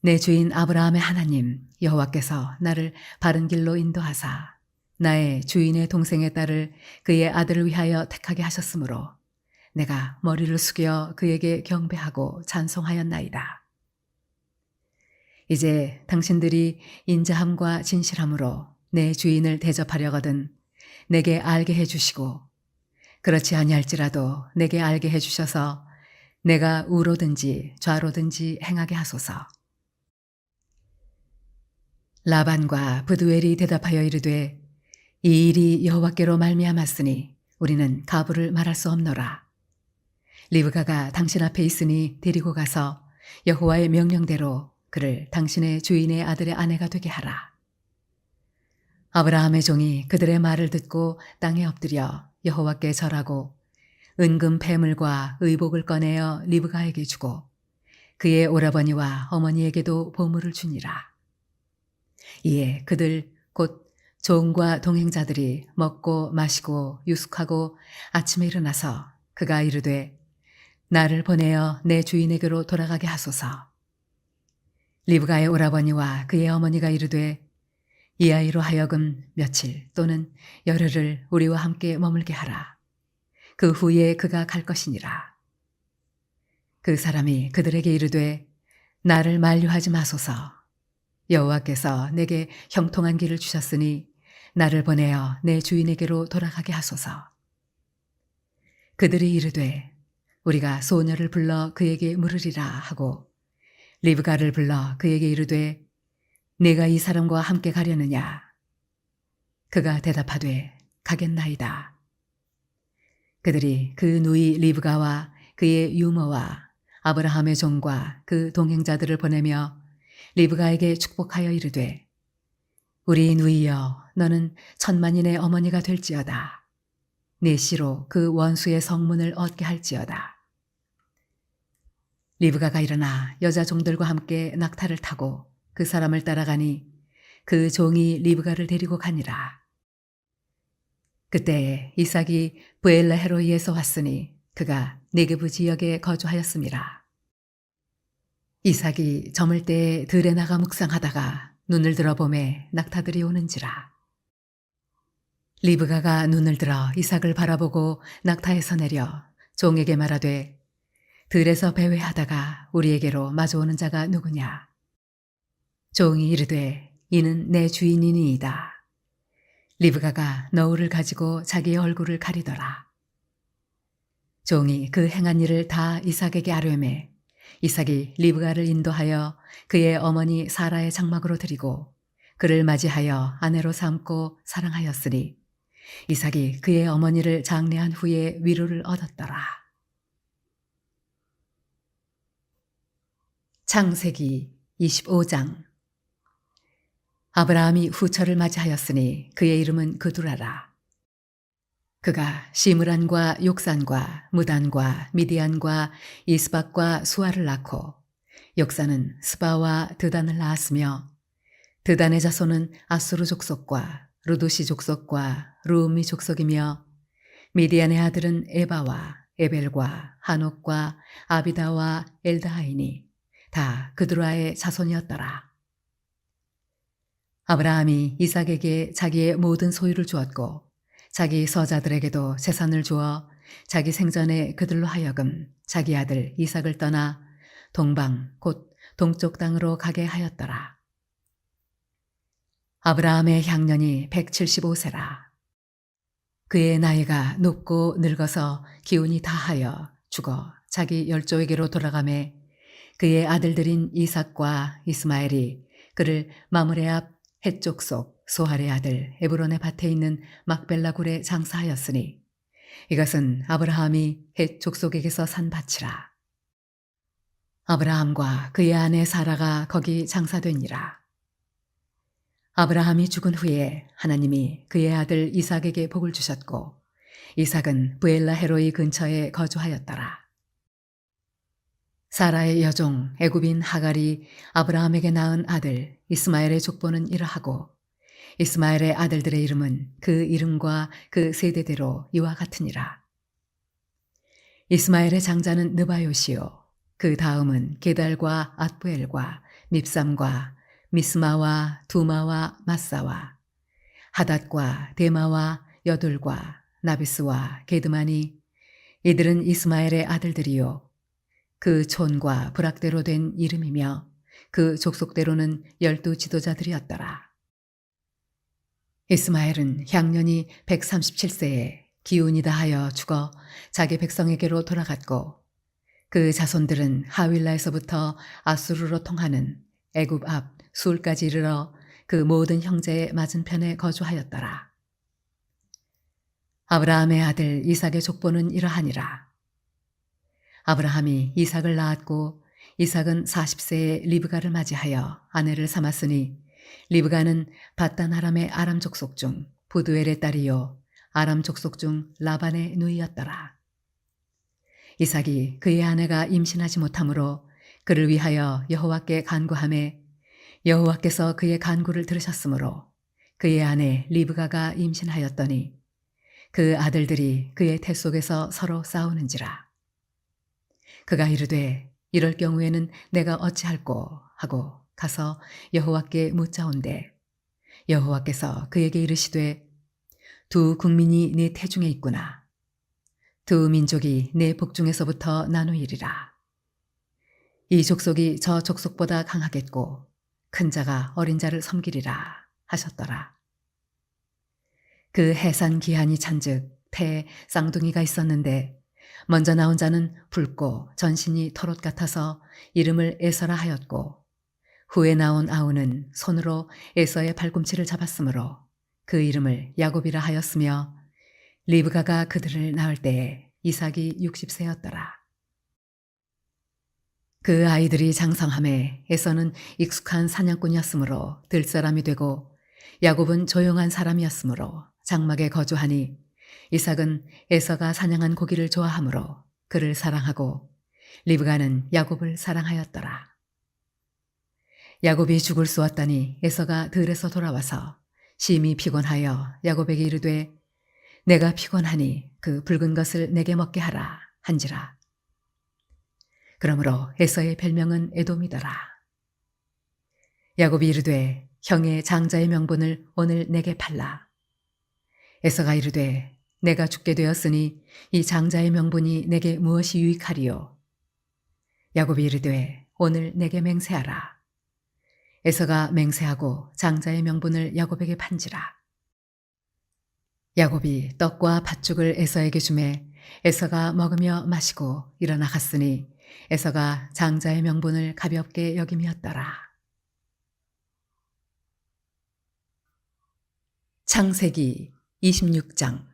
내 주인 아브라함의 하나님 여호와께서 나를 바른 길로 인도하사 나의 주인의 동생의 딸을 그의 아들을 위하여 택하게 하셨으므로 내가 머리를 숙여 그에게 경배하고 찬송하였나이다. 이제 당신들이 인자함과 진실함으로 내 주인을 대접하려거든 내게 알게 해주시고 그렇지 아니할지라도 내게 알게 해주셔서 내가 우로든지 좌로든지 행하게 하소서. 라반과 브두엘이 대답하여 이르되 이 일이 여호와께로 말미암았으니 우리는 가부를 말할 수 없노라. 리브가가 당신 앞에 있으니 데리고 가서 여호와의 명령대로 그를 당신의 주인의 아들의 아내가 되게 하라. 아브라함의 종이 그들의 말을 듣고 땅에 엎드려 여호와께 절하고 은금 패물과 의복을 꺼내어 리브가에게 주고 그의 오라버니와 어머니에게도 보물을 주니라. 이에 그들 곧 종과 동행자들이 먹고 마시고 유숙하고 아침에 일어나서 그가 이르되 나를 보내어 내 주인에게로 돌아가게 하소서. 리브가의 오라버니와 그의 어머니가 이르되 이 아이로 하여금 며칠 또는 열흘을 우리와 함께 머물게 하라. 그 후에 그가 갈 것이니라. 그 사람이 그들에게 이르되 나를 만류하지 마소서. 여호와께서 내게 형통한 길을 주셨으니 나를 보내어 내 주인에게로 돌아가게 하소서. 그들이 이르되 우리가 소녀를 불러 그에게 물으리라 하고 리브가를 불러 그에게 이르되 네가 이 사람과 함께 가려느냐? 그가 대답하되 가겠나이다. 그들이 그 누이 리브가와 그의 유모와 아브라함의 종과 그 동행자들을 보내며 리브가에게 축복하여 이르되 우리 누이여 너는 천만인의 어머니가 될지어다. 네 씨로 그 원수의 성문을 얻게 할지어다. 리브가가 일어나 여자 종들과 함께 낙타를 타고 그 사람을 따라가니 그 종이 리브가를 데리고 가니라. 그때 이삭이 브엘라헤로이에서 왔으니 그가 네게부 지역에 거주하였음이라. 이삭이 저물 때에 들에 나가 묵상하다가 눈을 들어보매 낙타들이 오는지라. 리브가가 눈을 들어 이삭을 바라보고 낙타에서 내려 종에게 말하되 들에서 배회하다가 우리에게로 마주오는 자가 누구냐? 종이 이르되 이는 내 주인이니이다. 리브가가 너울을 가지고 자기의 얼굴을 가리더라. 종이 그 행한 일을 다 이삭에게 아뢰매 이삭이 리브가를 인도하여 그의 어머니 사라의 장막으로 들이고 그를 맞이하여 아내로 삼고 사랑하였으니 이삭이 그의 어머니를 장례한 후에 위로를 얻었더라. 창세기 25장. 아브라함이 후처를 맞이하였으니 그의 이름은 그두라라. 그가 시므란과 욕산과 무단과 미디안과 이스박과 수아를 낳고 욕산은 스바와 드단을 낳았으며 드단의 자손은 아수르 족속과 루두시 족속과 루음미 족속이며 미디안의 아들은 에바와 에벨과 한옥과 아비다와 엘다하이니 다 그두라의 자손이었더라. 아브라함이 이삭에게 자기의 모든 소유를 주었고 자기 서자들에게도 재산을 주어 자기 생전에 그들로 하여금 자기 아들 이삭을 떠나 동방 곧 동쪽 땅으로 가게 하였더라. 아브라함의 향년이 175세라. 그의 나이가 높고 늙어서 기운이 다하여 죽어 자기 열조에게로 돌아가매 그의 아들들인 이삭과 이스마엘이 그를 마므레 앞 헷 족속 소할의 아들 에브론의 밭에 있는 막벨라 굴에 장사하였으니 이것은 아브라함이 헷 족속에게서 산 밭이라. 아브라함과 그의 아내 사라가 거기 장사되니라. 아브라함이 죽은 후에 하나님이 그의 아들 이삭에게 복을 주셨고 이삭은 브엘라 헤로이 근처에 거주하였더라. 사라의 여종 애굽인 하갈이 아브라함에게 낳은 아들 이스마엘의 족보는 이러하고 이스마엘의 아들들의 이름은 그 이름과 그 세대대로 이와 같으니라. 이스마엘의 장자는 느바요시요 그 다음은 게달과 앗부엘과 밉삼과 미스마와 두마와 마사와 하닷과 데마와 여둘과 나비스와 게드마니 이들은 이스마엘의 아들들이요 그 촌과 부락대로 된 이름이며 그 족속대로는 12 지도자들이었더라. 이스마엘은 향년이 137세에 기운이 다하여 죽어 자기 백성에게로 돌아갔고 그 자손들은 하윌라에서부터 아수르로 통하는 애굽 앞 수울까지 이르러 그 모든 형제의 맞은편에 거주하였더라. 아브라함의 아들 이삭의 족보는 이러하니라. 아브라함이 이삭을 낳았고 이삭은 40세에 리브가를 맞이하여 아내를 삼았으니 리브가는 바단 아람의 아람 족속 중 부두엘의 딸이요 아람 족속 중 라반의 누이였더라. 이삭이 그의 아내가 임신하지 못하므로 그를 위하여 여호와께 간구하매 여호와께서 그의 간구를 들으셨으므로 그의 아내 리브가가 임신하였더니 그 아들들이 그의 태 속에서 서로 싸우는지라. 그가 이르되 이럴 경우에는 내가 어찌할꼬 하고 가서 여호와께 묻자온대 여호와께서 그에게 이르시되 두 국민이 네 태중에 있구나. 두 민족이 내 복중에서부터 나누이리라. 이 족속이 저 족속보다 강하겠고 큰 자가 어린 자를 섬기리라 하셨더라. 그 해산 기한이 찬즉 태에 쌍둥이가 있었는데 먼저 나온 자는 붉고 전신이 털옷 같아서 이름을 에서라 하였고 후에 나온 아우는 손으로 에서의 발꿈치를 잡았으므로 그 이름을 야곱이라 하였으며 리브가가 그들을 낳을 때에 이삭이 60세였더라. 그 아이들이 장성함에 에서는 익숙한 사냥꾼이었으므로 들사람이 되고 야곱은 조용한 사람이었으므로 장막에 거주하니 이삭은 에서가 사냥한 고기를 좋아하므로 그를 사랑하고 리브가는 야곱을 사랑하였더라. 야곱이 죽을 쏘았더니 에서가 들에서 돌아와서 심히 피곤하여 야곱에게 이르되 내가 피곤하니 그 붉은 것을 내게 먹게 하라 한지라. 그러므로 에서의 별명은 에돔이더라. 야곱이 이르되 형의 장자의 명분을 오늘 내게 팔라. 에서가 이르되 내가 죽게 되었으니 이 장자의 명분이 내게 무엇이 유익하리요. 야곱이 이르되 오늘 내게 맹세하라. 에서가 맹세하고 장자의 명분을 야곱에게 판지라. 야곱이 떡과 팥죽을 에서에게 주매 에서가 먹으며 마시고 일어나 갔으니 에서가 장자의 명분을 가볍게 여김이었더라. 창세기 26장.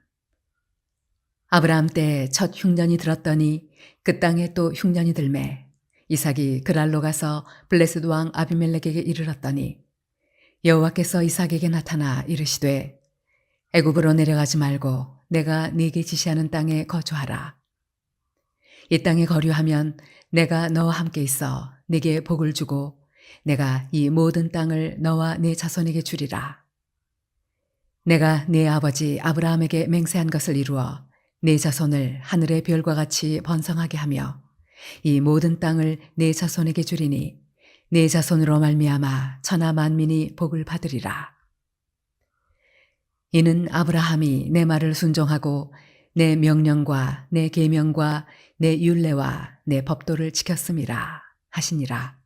아브라함 때 첫 흉년이 들었더니 그 땅에 또 흉년이 들매 이삭이 그랄로 가서 블레셋 왕 아비멜렉에게 이르렀더니 여호와께서 이삭에게 나타나 이르시되 애굽으로 내려가지 말고 내가 네게 지시하는 땅에 거주하라. 이 땅에 거류하면 내가 너와 함께 있어 네게 복을 주고 내가 이 모든 땅을 너와 네 자손에게 주리라. 내가 네 아버지 아브라함에게 맹세한 것을 이루어 네 자손을 하늘의 별과 같이 번성하게 하며 이 모든 땅을 네 자손에게 주리니 네 자손으로 말미암아 천하 만민이 복을 받으리라. 이는 아브라함이 내 말을 순종하고 내 명령과 내 계명과 내 율례와 내 법도를 지켰음이라 하시니라.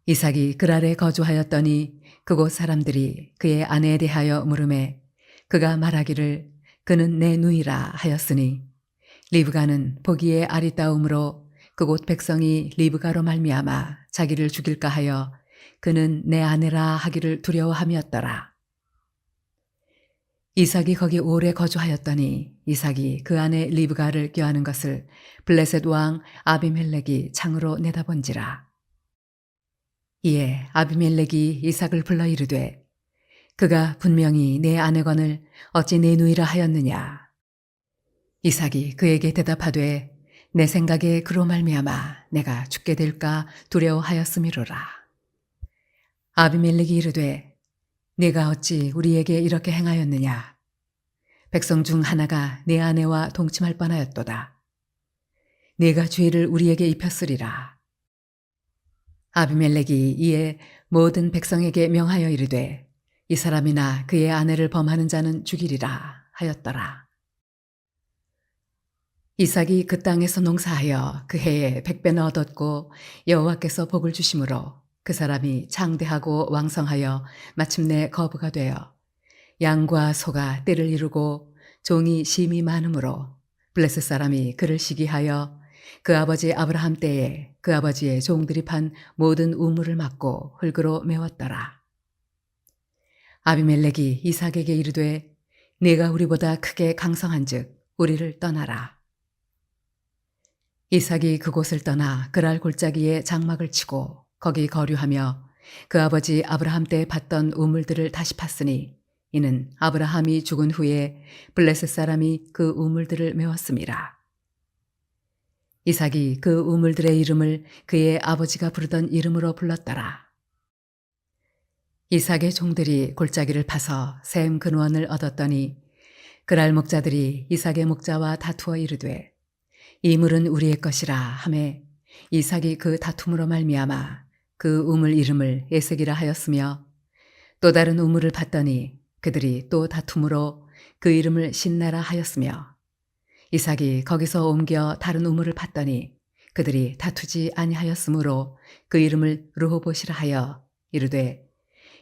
이삭이 그랄에 거주하였더니 그곳 사람들이 그의 아내에 대하여 물으매 그가 말하기를 그는 내 누이라 하였으니 리브가는 보기에 아리따움으로 그곳 백성이 리브가로 말미암아 자기를 죽일까 하여 그는 내 아내라 하기를 두려워함이었더라. 이삭이 거기 오래 거주하였더니 이삭이 그 아내 리브가를 꾀하는 것을 블레셋 왕 아비멜렉이 창으로 내다본지라. 이에 아비멜렉이 이삭을 불러 이르되 그가 분명히 내 아내건을 어찌 내 누이라 하였느냐. 이삭이 그에게 대답하되 내 생각에 그로 말미암아 내가 죽게 될까 두려워하였음이로라. 아비멜렉이 이르되 네가 어찌 우리에게 이렇게 행하였느냐. 백성 중 하나가 내 아내와 동침할 뻔하였도다. 네가 죄를 우리에게 입혔으리라. 아비멜렉이 이에 모든 백성에게 명하여 이르되 이 사람이나 그의 아내를 범하는 자는 죽이리라 하였더라. 이삭이 그 땅에서 농사하여 그 해에 100배나 얻었고 여호와께서 복을 주심으로 그 사람이 창대하고 왕성하여 마침내 거부가 되어 양과 소가 떼를 이루고 종이 심이 많으므로 블레셋 사람이 그를 시기하여 그 아버지 아브라함 때에 그 아버지의 종들이 판 모든 우물을 막고 흙으로 메웠더라. 아비멜렉이 이삭에게 이르되 네가 우리보다 크게 강성한즉 우리를 떠나라. 이삭이 그곳을 떠나 그랄 골짜기에 장막을 치고 거기 거류하며 그 아버지 아브라함 때 팠던 우물들을 다시 팠으니 이는 아브라함이 죽은 후에 블레셋 사람이 그 우물들을 메웠음이라. 이삭이 그 우물들의 이름을 그의 아버지가 부르던 이름으로 불렀더라. 이삭의 종들이 골짜기를 파서 샘 근원을 얻었더니 그랄 목자들이 이삭의 목자와 다투어 이르되 이 물은 우리의 것이라 하매 이삭이 그 다툼으로 말미암아 그 우물 이름을 에색이라 하였으며 또 다른 우물을 팠더니 그들이 또 다툼으로 그 이름을 신나라 하였으며 이삭이 거기서 옮겨 다른 우물을 팠더니 그들이 다투지 아니하였으므로 그 이름을 르호봇이라 하여 이르되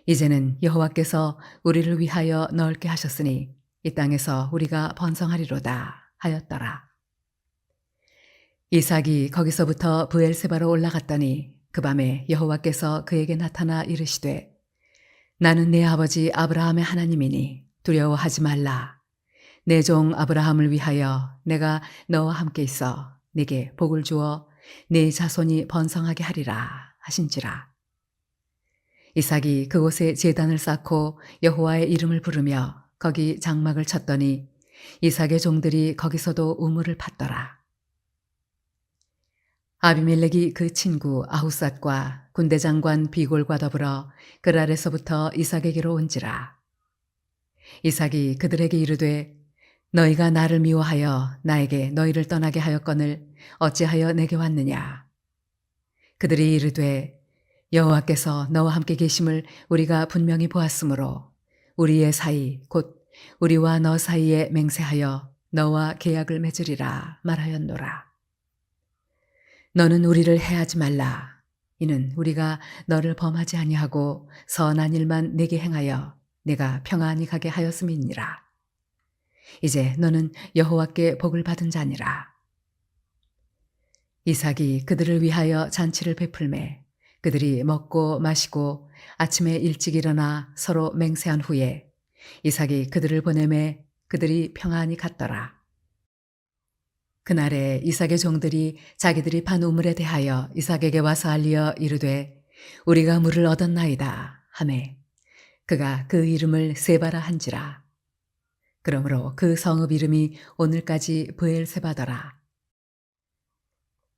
이제는 여호와께서 우리를 위하여 넓게 하셨으니 이 땅에서 우리가 번성하리로다 하였더라. 이삭이 거기서부터 브엘세바로 올라갔더니 그 밤에 여호와께서 그에게 나타나 이르시되 나는 내 아버지 아브라함의 하나님이니 두려워하지 말라. 내 종 아브라함을 위하여 내가 너와 함께 있어 네게 복을 주어 네 자손이 번성하게 하리라 하신지라. 이삭이 그곳에 제단을 쌓고 여호와의 이름을 부르며 거기 장막을 쳤더니 이삭의 종들이 거기서도 우물을 팠더라. 아비멜렉이 그 친구 아후삿과 군대 장관 비골과 더불어 그랄에서부터 이삭에게로 온지라. 이삭이 그들에게 이르되 너희가 나를 미워하여 나에게 너희를 떠나게 하였거늘 어찌하여 내게 왔느냐. 그들이 이르되 여호와께서 너와 함께 계심을 우리가 분명히 보았으므로 우리의 사이 곧 우리와 너 사이에 맹세하여 너와 계약을 맺으리라 말하였노라. 너는 우리를 해하지 말라. 이는 우리가 너를 범하지 아니하고 선한 일만 내게 행하여 내가 평안히 가게 하였음이니라. 이제 너는 여호와께 복을 받은 자니라. 이삭이 그들을 위하여 잔치를 베풀매 그들이 먹고 마시고 아침에 일찍 일어나 서로 맹세한 후에 이삭이 그들을 보내매 그들이 평안히 갔더라. 그날에 이삭의 종들이 자기들이 판 우물에 대하여 이삭에게 와서 알리어 이르되 우리가 물을 얻었나이다 하매 그가 그 이름을 세바라 한지라. 그러므로 그 성읍 이름이 오늘까지 브엘세바더라.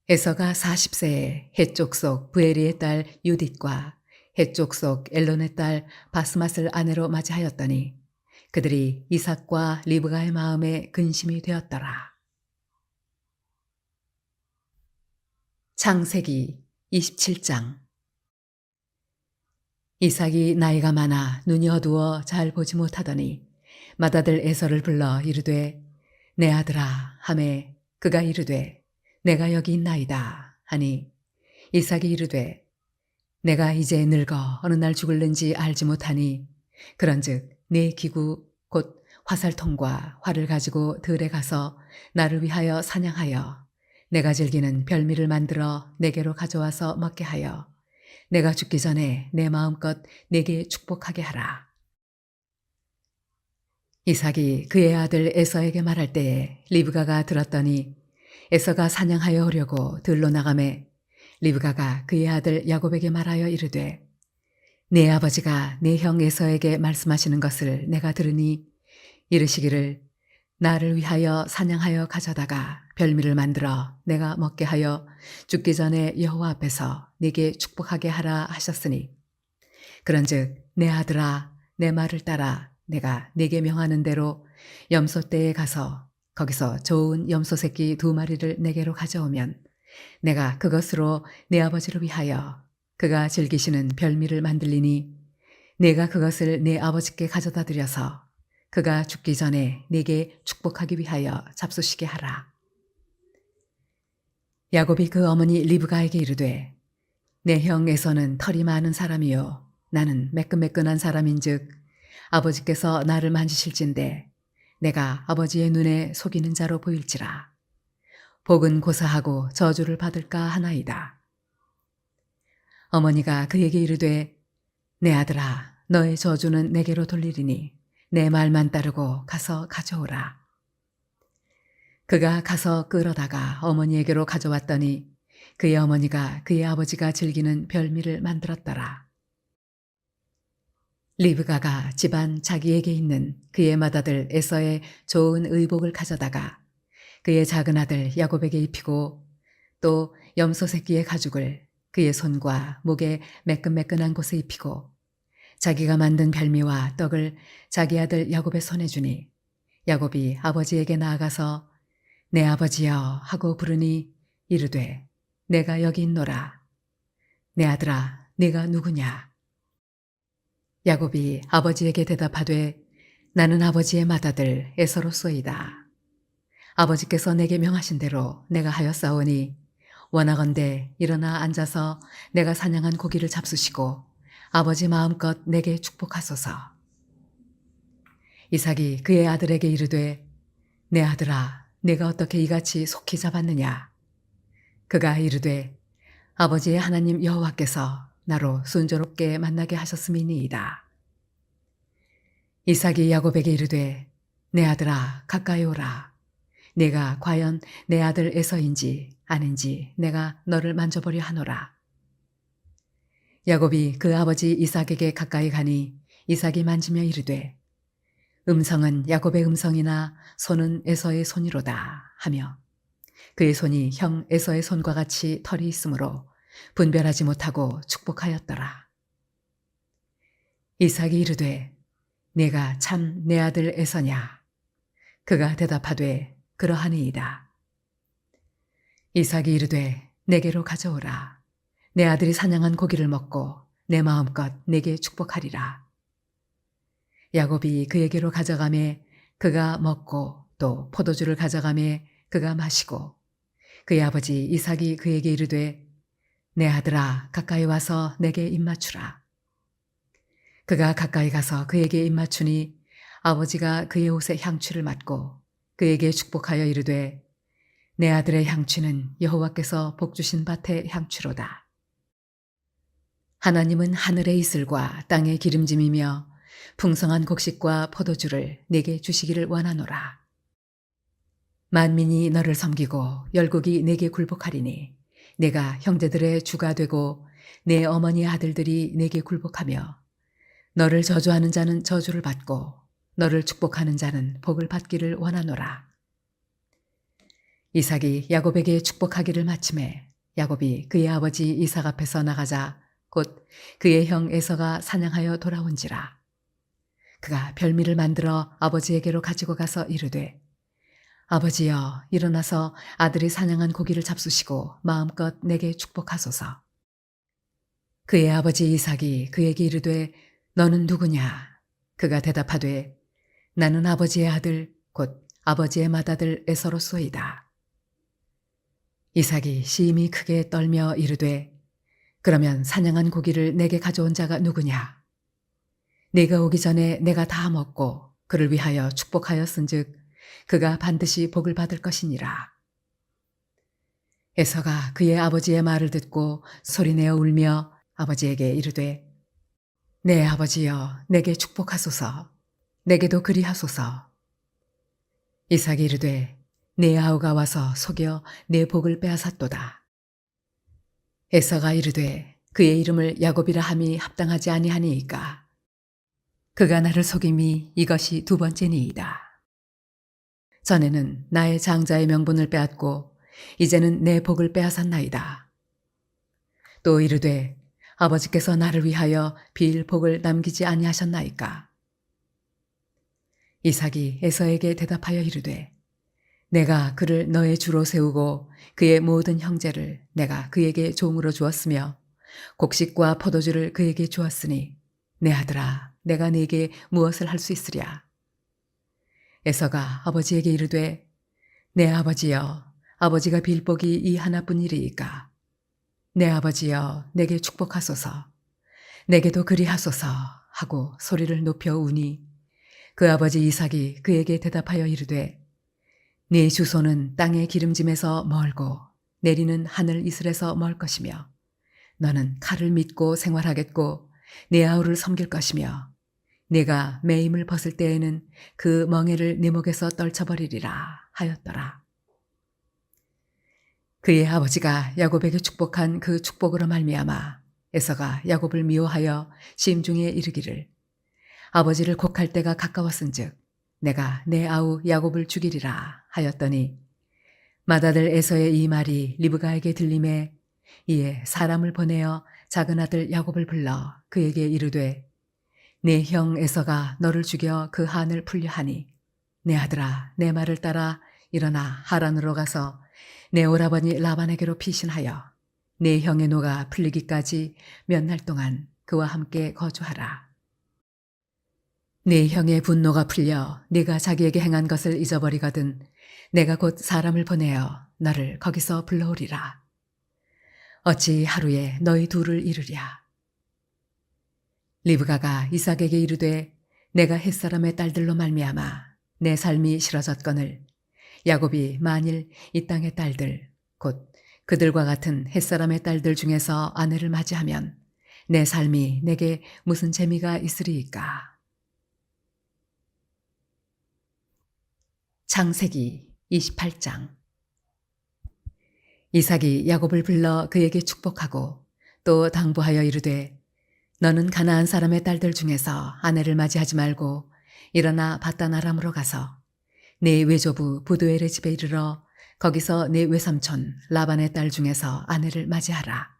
에서가 40세에 헷쪽 속 부에리의 딸 유딧과 헷쪽 속 엘론의 딸 바스맛을 아내로 맞이하였더니 그들이 이삭과 리브가의 마음에 근심이 되었더라. 창세기 27장. 이삭이 나이가 많아 눈이 어두워 잘 보지 못하더니 맏아들 에서를 불러 이르되 내 아들아 하매 그가 이르되 내가 여기 있나이다 하니 이삭이 이르되 내가 이제 늙어 어느 날 죽을는지 알지 못하니 그런즉 네 기구 곧 화살통과 활을 가지고 들에 가서 나를 위하여 사냥하여 내가 즐기는 별미를 만들어 내게로 가져와서 먹게 하여 내가 죽기 전에 내 마음껏 내게 축복하게 하라. 이삭이 그의 아들 에서에게 말할 때에 리브가가 들었더니 에서가 사냥하여 오려고 들로 나가매 리브가가 그의 아들 야곱에게 말하여 이르되 내 아버지가 내 형 에서에게 말씀하시는 것을 내가 들으니 이르시기를 나를 위하여 사냥하여 가져다가 별미를 만들어 내가 먹게 하여 죽기 전에 여호와 앞에서 네게 축복하게 하라 하셨으니 그런즉 내 아들아 내 말을 따라 내가 네게 명하는 대로 염소떼에 가서 거기서 좋은 염소 새끼 2마리를 내게로 가져오면 내가 그것으로 내 아버지를 위하여 그가 즐기시는 별미를 만들리니 내가 그것을 내 아버지께 가져다 드려서 그가 죽기 전에 네게 축복하기 위하여 잡수시게 하라. 야곱이 그 어머니 리브가에게 이르되 내 형 에서는 털이 많은 사람이요 나는 매끈매끈한 사람인즉 아버지께서 나를 만지실진데 내가 아버지의 눈에 속이는 자로 보일지라. 복은 고사하고 저주를 받을까 하나이다. 어머니가 그에게 이르되 내 아들아 너의 저주는 내게로 돌리리니 내 말만 따르고 가서 가져오라. 그가 가서 끌어다가 어머니에게로 가져왔더니 그의 어머니가 그의 아버지가 즐기는 별미를 만들었더라. 리브가가 집안 자기에게 있는 그의 맏아들 에서의 좋은 의복을 가져다가 그의 작은 아들 야곱에게 입히고 또 염소 새끼의 가죽을 그의 손과 목에 매끈매끈한 곳에 입히고 자기가 만든 별미와 떡을 자기 아들 야곱의 손에 주니 야곱이 아버지에게 나아가서 내 아버지여 하고 부르니 이르되 내가 여기 있노라. 내 아들아 네가 누구냐? 야곱이 아버지에게 대답하되 나는 아버지의 맏아들 에서로소이다. 아버지께서 내게 명하신 대로 내가 하였사오니 원하건대 일어나 앉아서 내가 사냥한 고기를 잡수시고 아버지 마음껏 내게 축복하소서. 이삭이 그의 아들에게 이르되 내 아들아 내가 어떻게 이같이 속히 잡았느냐? 그가 이르되 아버지의 하나님 여호와께서 나로 순조롭게 만나게 하셨음이니이다. 이삭이 야곱에게 이르되 내 아들아 가까이 오라. 내가 과연 내 아들 에서인지 아닌지 내가 너를 만져보려 하노라. 야곱이 그 아버지 이삭에게 가까이 가니 이삭이 만지며 이르되 음성은 야곱의 음성이나 손은 에서의 손이로다 하며 그의 손이 형 에서의 손과 같이 털이 있으므로 분별하지 못하고 축복하였더라. 이삭이 이르되 내가 참 내 아들 에서냐? 그가 대답하되 그러하니이다. 이삭이 이르되 내게로 가져오라. 내 아들이 사냥한 고기를 먹고 내 마음껏 내게 축복하리라. 야곱이 그에게로 가져가매 그가 먹고 또 포도주를 가져가매 그가 마시고 그의 아버지 이삭이 그에게 이르되 내 아들아, 가까이 와서 내게 입맞추라. 그가 가까이 가서 그에게 입맞추니 아버지가 그의 옷에 향취를 맡고 그에게 축복하여 이르되 내 아들의 향취는 여호와께서 복 주신 밭의 향취로다. 하나님은 하늘의 이슬과 땅의 기름짐이며 풍성한 곡식과 포도주를 내게 주시기를 원하노라. 만민이 너를 섬기고 열국이 내게 굴복하리니 내가 형제들의 주가 되고 내 어머니의 아들들이 내게 굴복하며 너를 저주하는 자는 저주를 받고 너를 축복하는 자는 복을 받기를 원하노라. 이삭이 야곱에게 축복하기를 마침에 야곱이 그의 아버지 이삭 앞에서 나가자 곧 그의 형 에서가 사냥하여 돌아온지라. 그가 별미를 만들어 아버지에게로 가지고 가서 이르되 아버지여 일어나서 아들이 사냥한 고기를 잡수시고 마음껏 내게 축복하소서. 그의 아버지 이삭이 그에게 이르되 너는 누구냐? 그가 대답하되 나는 아버지의 아들 곧 아버지의 맏아들 에서로소이다. 이삭이 심히 크게 떨며 이르되 그러면 사냥한 고기를 내게 가져온 자가 누구냐? 네가 오기 전에 내가 다 먹고 그를 위하여 축복하였은즉 그가 반드시 복을 받을 것이니라. 에서가 그의 아버지의 말을 듣고 소리내어 울며 아버지에게 이르되 내 아버지여 내게 축복하소서. 내게도 그리하소서. 이삭이 이르되 내 아우가 와서 속여 내 복을 빼앗았도다. 에서가 이르되 그의 이름을 야곱이라 함이 합당하지 아니하니이까. 그가 나를 속임이 이것이 두 번째니이다. 전에는 나의 장자의 명분을 빼앗고 이제는 내 복을 빼앗았나이다. 또 이르되 아버지께서 나를 위하여 빌 복을 남기지 아니하셨나이까. 이삭이 에서에게 대답하여 이르되 내가 그를 너의 주로 세우고 그의 모든 형제를 내가 그에게 종으로 주었으며 곡식과 포도주를 그에게 주었으니 내 아들아 내가 네게 무엇을 할 수 있으랴. 에서가 아버지에게 이르되 내 아버지여 아버지가 빌 복이 이 하나뿐이리이까. 내 아버지여 내게 축복하소서. 내게도 그리하소서 하고 소리를 높여 우니 그 아버지 이삭이 그에게 대답하여 이르되 네 주소는 땅의 기름짐에서 멀고 내리는 하늘 이슬에서 멀 것이며 너는 칼을 믿고 생활하겠고 내 아우를 섬길 것이며 내가 매임을 벗을 때에는 그 멍에를 내 목에서 떨쳐버리리라 하였더라. 그의 아버지가 야곱에게 축복한 그 축복으로 말미암아 에서가 야곱을 미워하여 심중에 이르기를 아버지를 곡할 때가 가까웠은즉 내가 내 아우 야곱을 죽이리라 하였더니 맏아들 에서의 이 말이 리브가에게 들림에 이에 사람을 보내어 작은 아들 야곱을 불러 그에게 이르되 내 형 에서가 너를 죽여 그 한을 풀려 하니 내 아들아 내 말을 따라 일어나 하란으로 가서 내 오라버니 라반에게로 피신하여 내 형의 노가 풀리기까지 몇 날 동안 그와 함께 거주하라. 내 형의 분노가 풀려 네가 자기에게 행한 것을 잊어버리거든 내가 곧 사람을 보내어 너를 거기서 불러오리라. 어찌 하루에 너희 둘을 이루랴. 리브가가 이삭에게 이르되 내가 햇사람의 딸들로 말미암아 내 삶이 싫어졌거늘 야곱이 만일 이 땅의 딸들 곧 그들과 같은 햇사람의 딸들 중에서 아내를 맞이하면 내 삶이 내게 무슨 재미가 있으리이까. 창세기 28장. 이삭이 야곱을 불러 그에게 축복하고 또 당부하여 이르되 너는 가나안 사람의 딸들 중에서 아내를 맞이하지 말고 일어나 바단 아람으로 가서 네 외조부 부두엘의 집에 이르러 거기서 네 외삼촌 라반의 딸 중에서 아내를 맞이하라.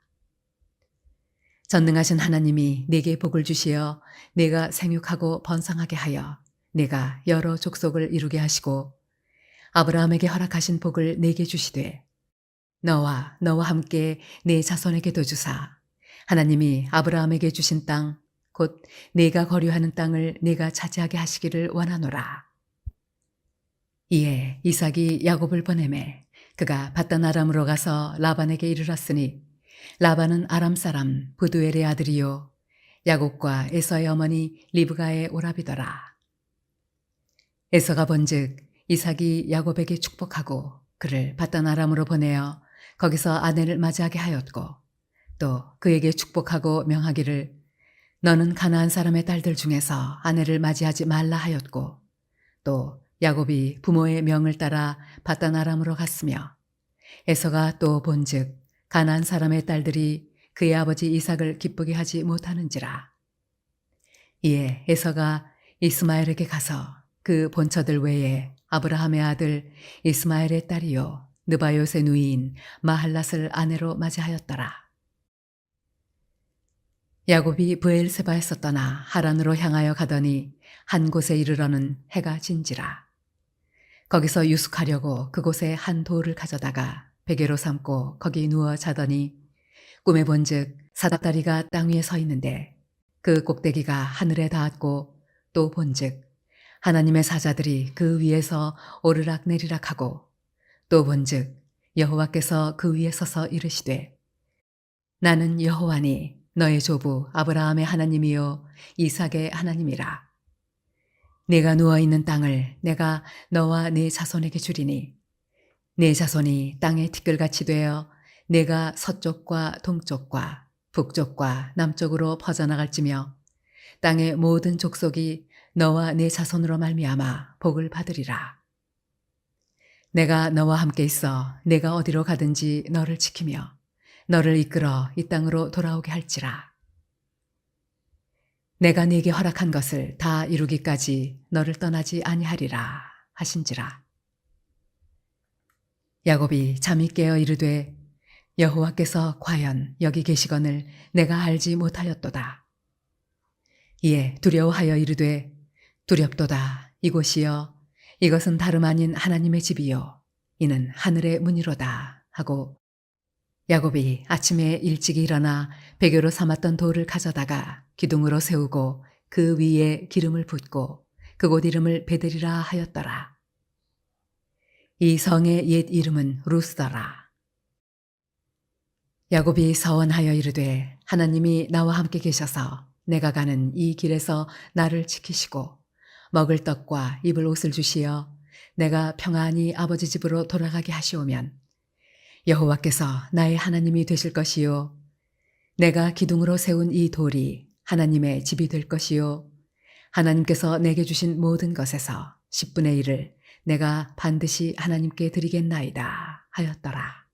전능하신 하나님이 네게 복을 주시어 네가 생육하고 번성하게 하여 네가 여러 족속을 이루게 하시고 아브라함에게 허락하신 복을 네게 주시되 너와 함께 네 자손에게도 주사 하나님이 아브라함에게 주신 땅 곧 네가 거류하는 땅을 네가 차지하게 하시기를 원하노라. 이에 이삭이 야곱을 보내매 그가 바단 아람으로 가서 라반에게 이르렀으니 라반은 아람 사람 부두엘의 아들이요 야곱과 에서의 어머니 리브가의 오라비더라. 에서가 본즉 이삭이 야곱에게 축복하고 그를 바단 아람으로 보내어 거기서 아내를 맞이하게 하였고 또 그에게 축복하고 명하기를 너는 가나안 사람의 딸들 중에서 아내를 맞이하지 말라 하였고 또 야곱이 부모의 명을 따라 바단 아람으로 갔으며 에서가 또 본즉 가나안 사람의 딸들이 그의 아버지 이삭을 기쁘게 하지 못하는지라. 이에 에서가 이스마엘에게 가서 그 본처들 외에 아브라함의 아들 이스마엘의 딸이요 느바요의 누이인 마할랏을 아내로 맞이하였더라. 야곱이 브엘세바에서 떠나 하란으로 향하여 가더니 한 곳에 이르러는 해가 진지라. 거기서 유숙하려고 그곳에 한 돌을 가져다가 베개로 삼고 거기 누워 자더니 꿈에 본즉 사닥다리가 땅 위에 서 있는데 그 꼭대기가 하늘에 닿았고 또 본즉 하나님의 사자들이 그 위에서 오르락 내리락 하고 또 본즉 여호와께서 그 위에 서서 이르시되 나는 여호와니 너의 조부 아브라함의 하나님이요 이삭의 하나님이라. 네가 누워있는 땅을 내가 너와 네 자손에게 주리니 네 자손이 땅의 티끌같이 되어 내가 서쪽과 동쪽과 북쪽과 남쪽으로 퍼져나갈지며 땅의 모든 족속이 너와 네 자손으로 말미암아 복을 받으리라. 내가 너와 함께 있어 내가 어디로 가든지 너를 지키며 너를 이끌어 이 땅으로 돌아오게 할지라. 내가 네게 허락한 것을 다 이루기까지 너를 떠나지 아니하리라 하신지라. 야곱이 잠이 깨어 이르되 여호와께서 과연 여기 계시거늘 내가 알지 못하였도다. 이에 두려워하여 이르되 두렵도다 이곳이여 이것은 다름 아닌 하나님의 집이요 이는 하늘의 문이로다 하고 야곱이 아침에 일찍 일어나 베개로 삼았던 돌을 가져다가 기둥으로 세우고 그 위에 기름을 붓고 그곳 이름을 베델이라 하였더라. 이 성의 옛 이름은 루스더라. 야곱이 서원하여 이르되 하나님이 나와 함께 계셔서 내가 가는 이 길에서 나를 지키시고 먹을 떡과 입을 옷을 주시어 내가 평안히 아버지 집으로 돌아가게 하시오면 여호와께서 나의 하나님이 되실 것이요 내가 기둥으로 세운 이 돌이 하나님의 집이 될 것이요 하나님께서 내게 주신 모든 것에서 10분의 1을 내가 반드시 하나님께 드리겠나이다 하였더라.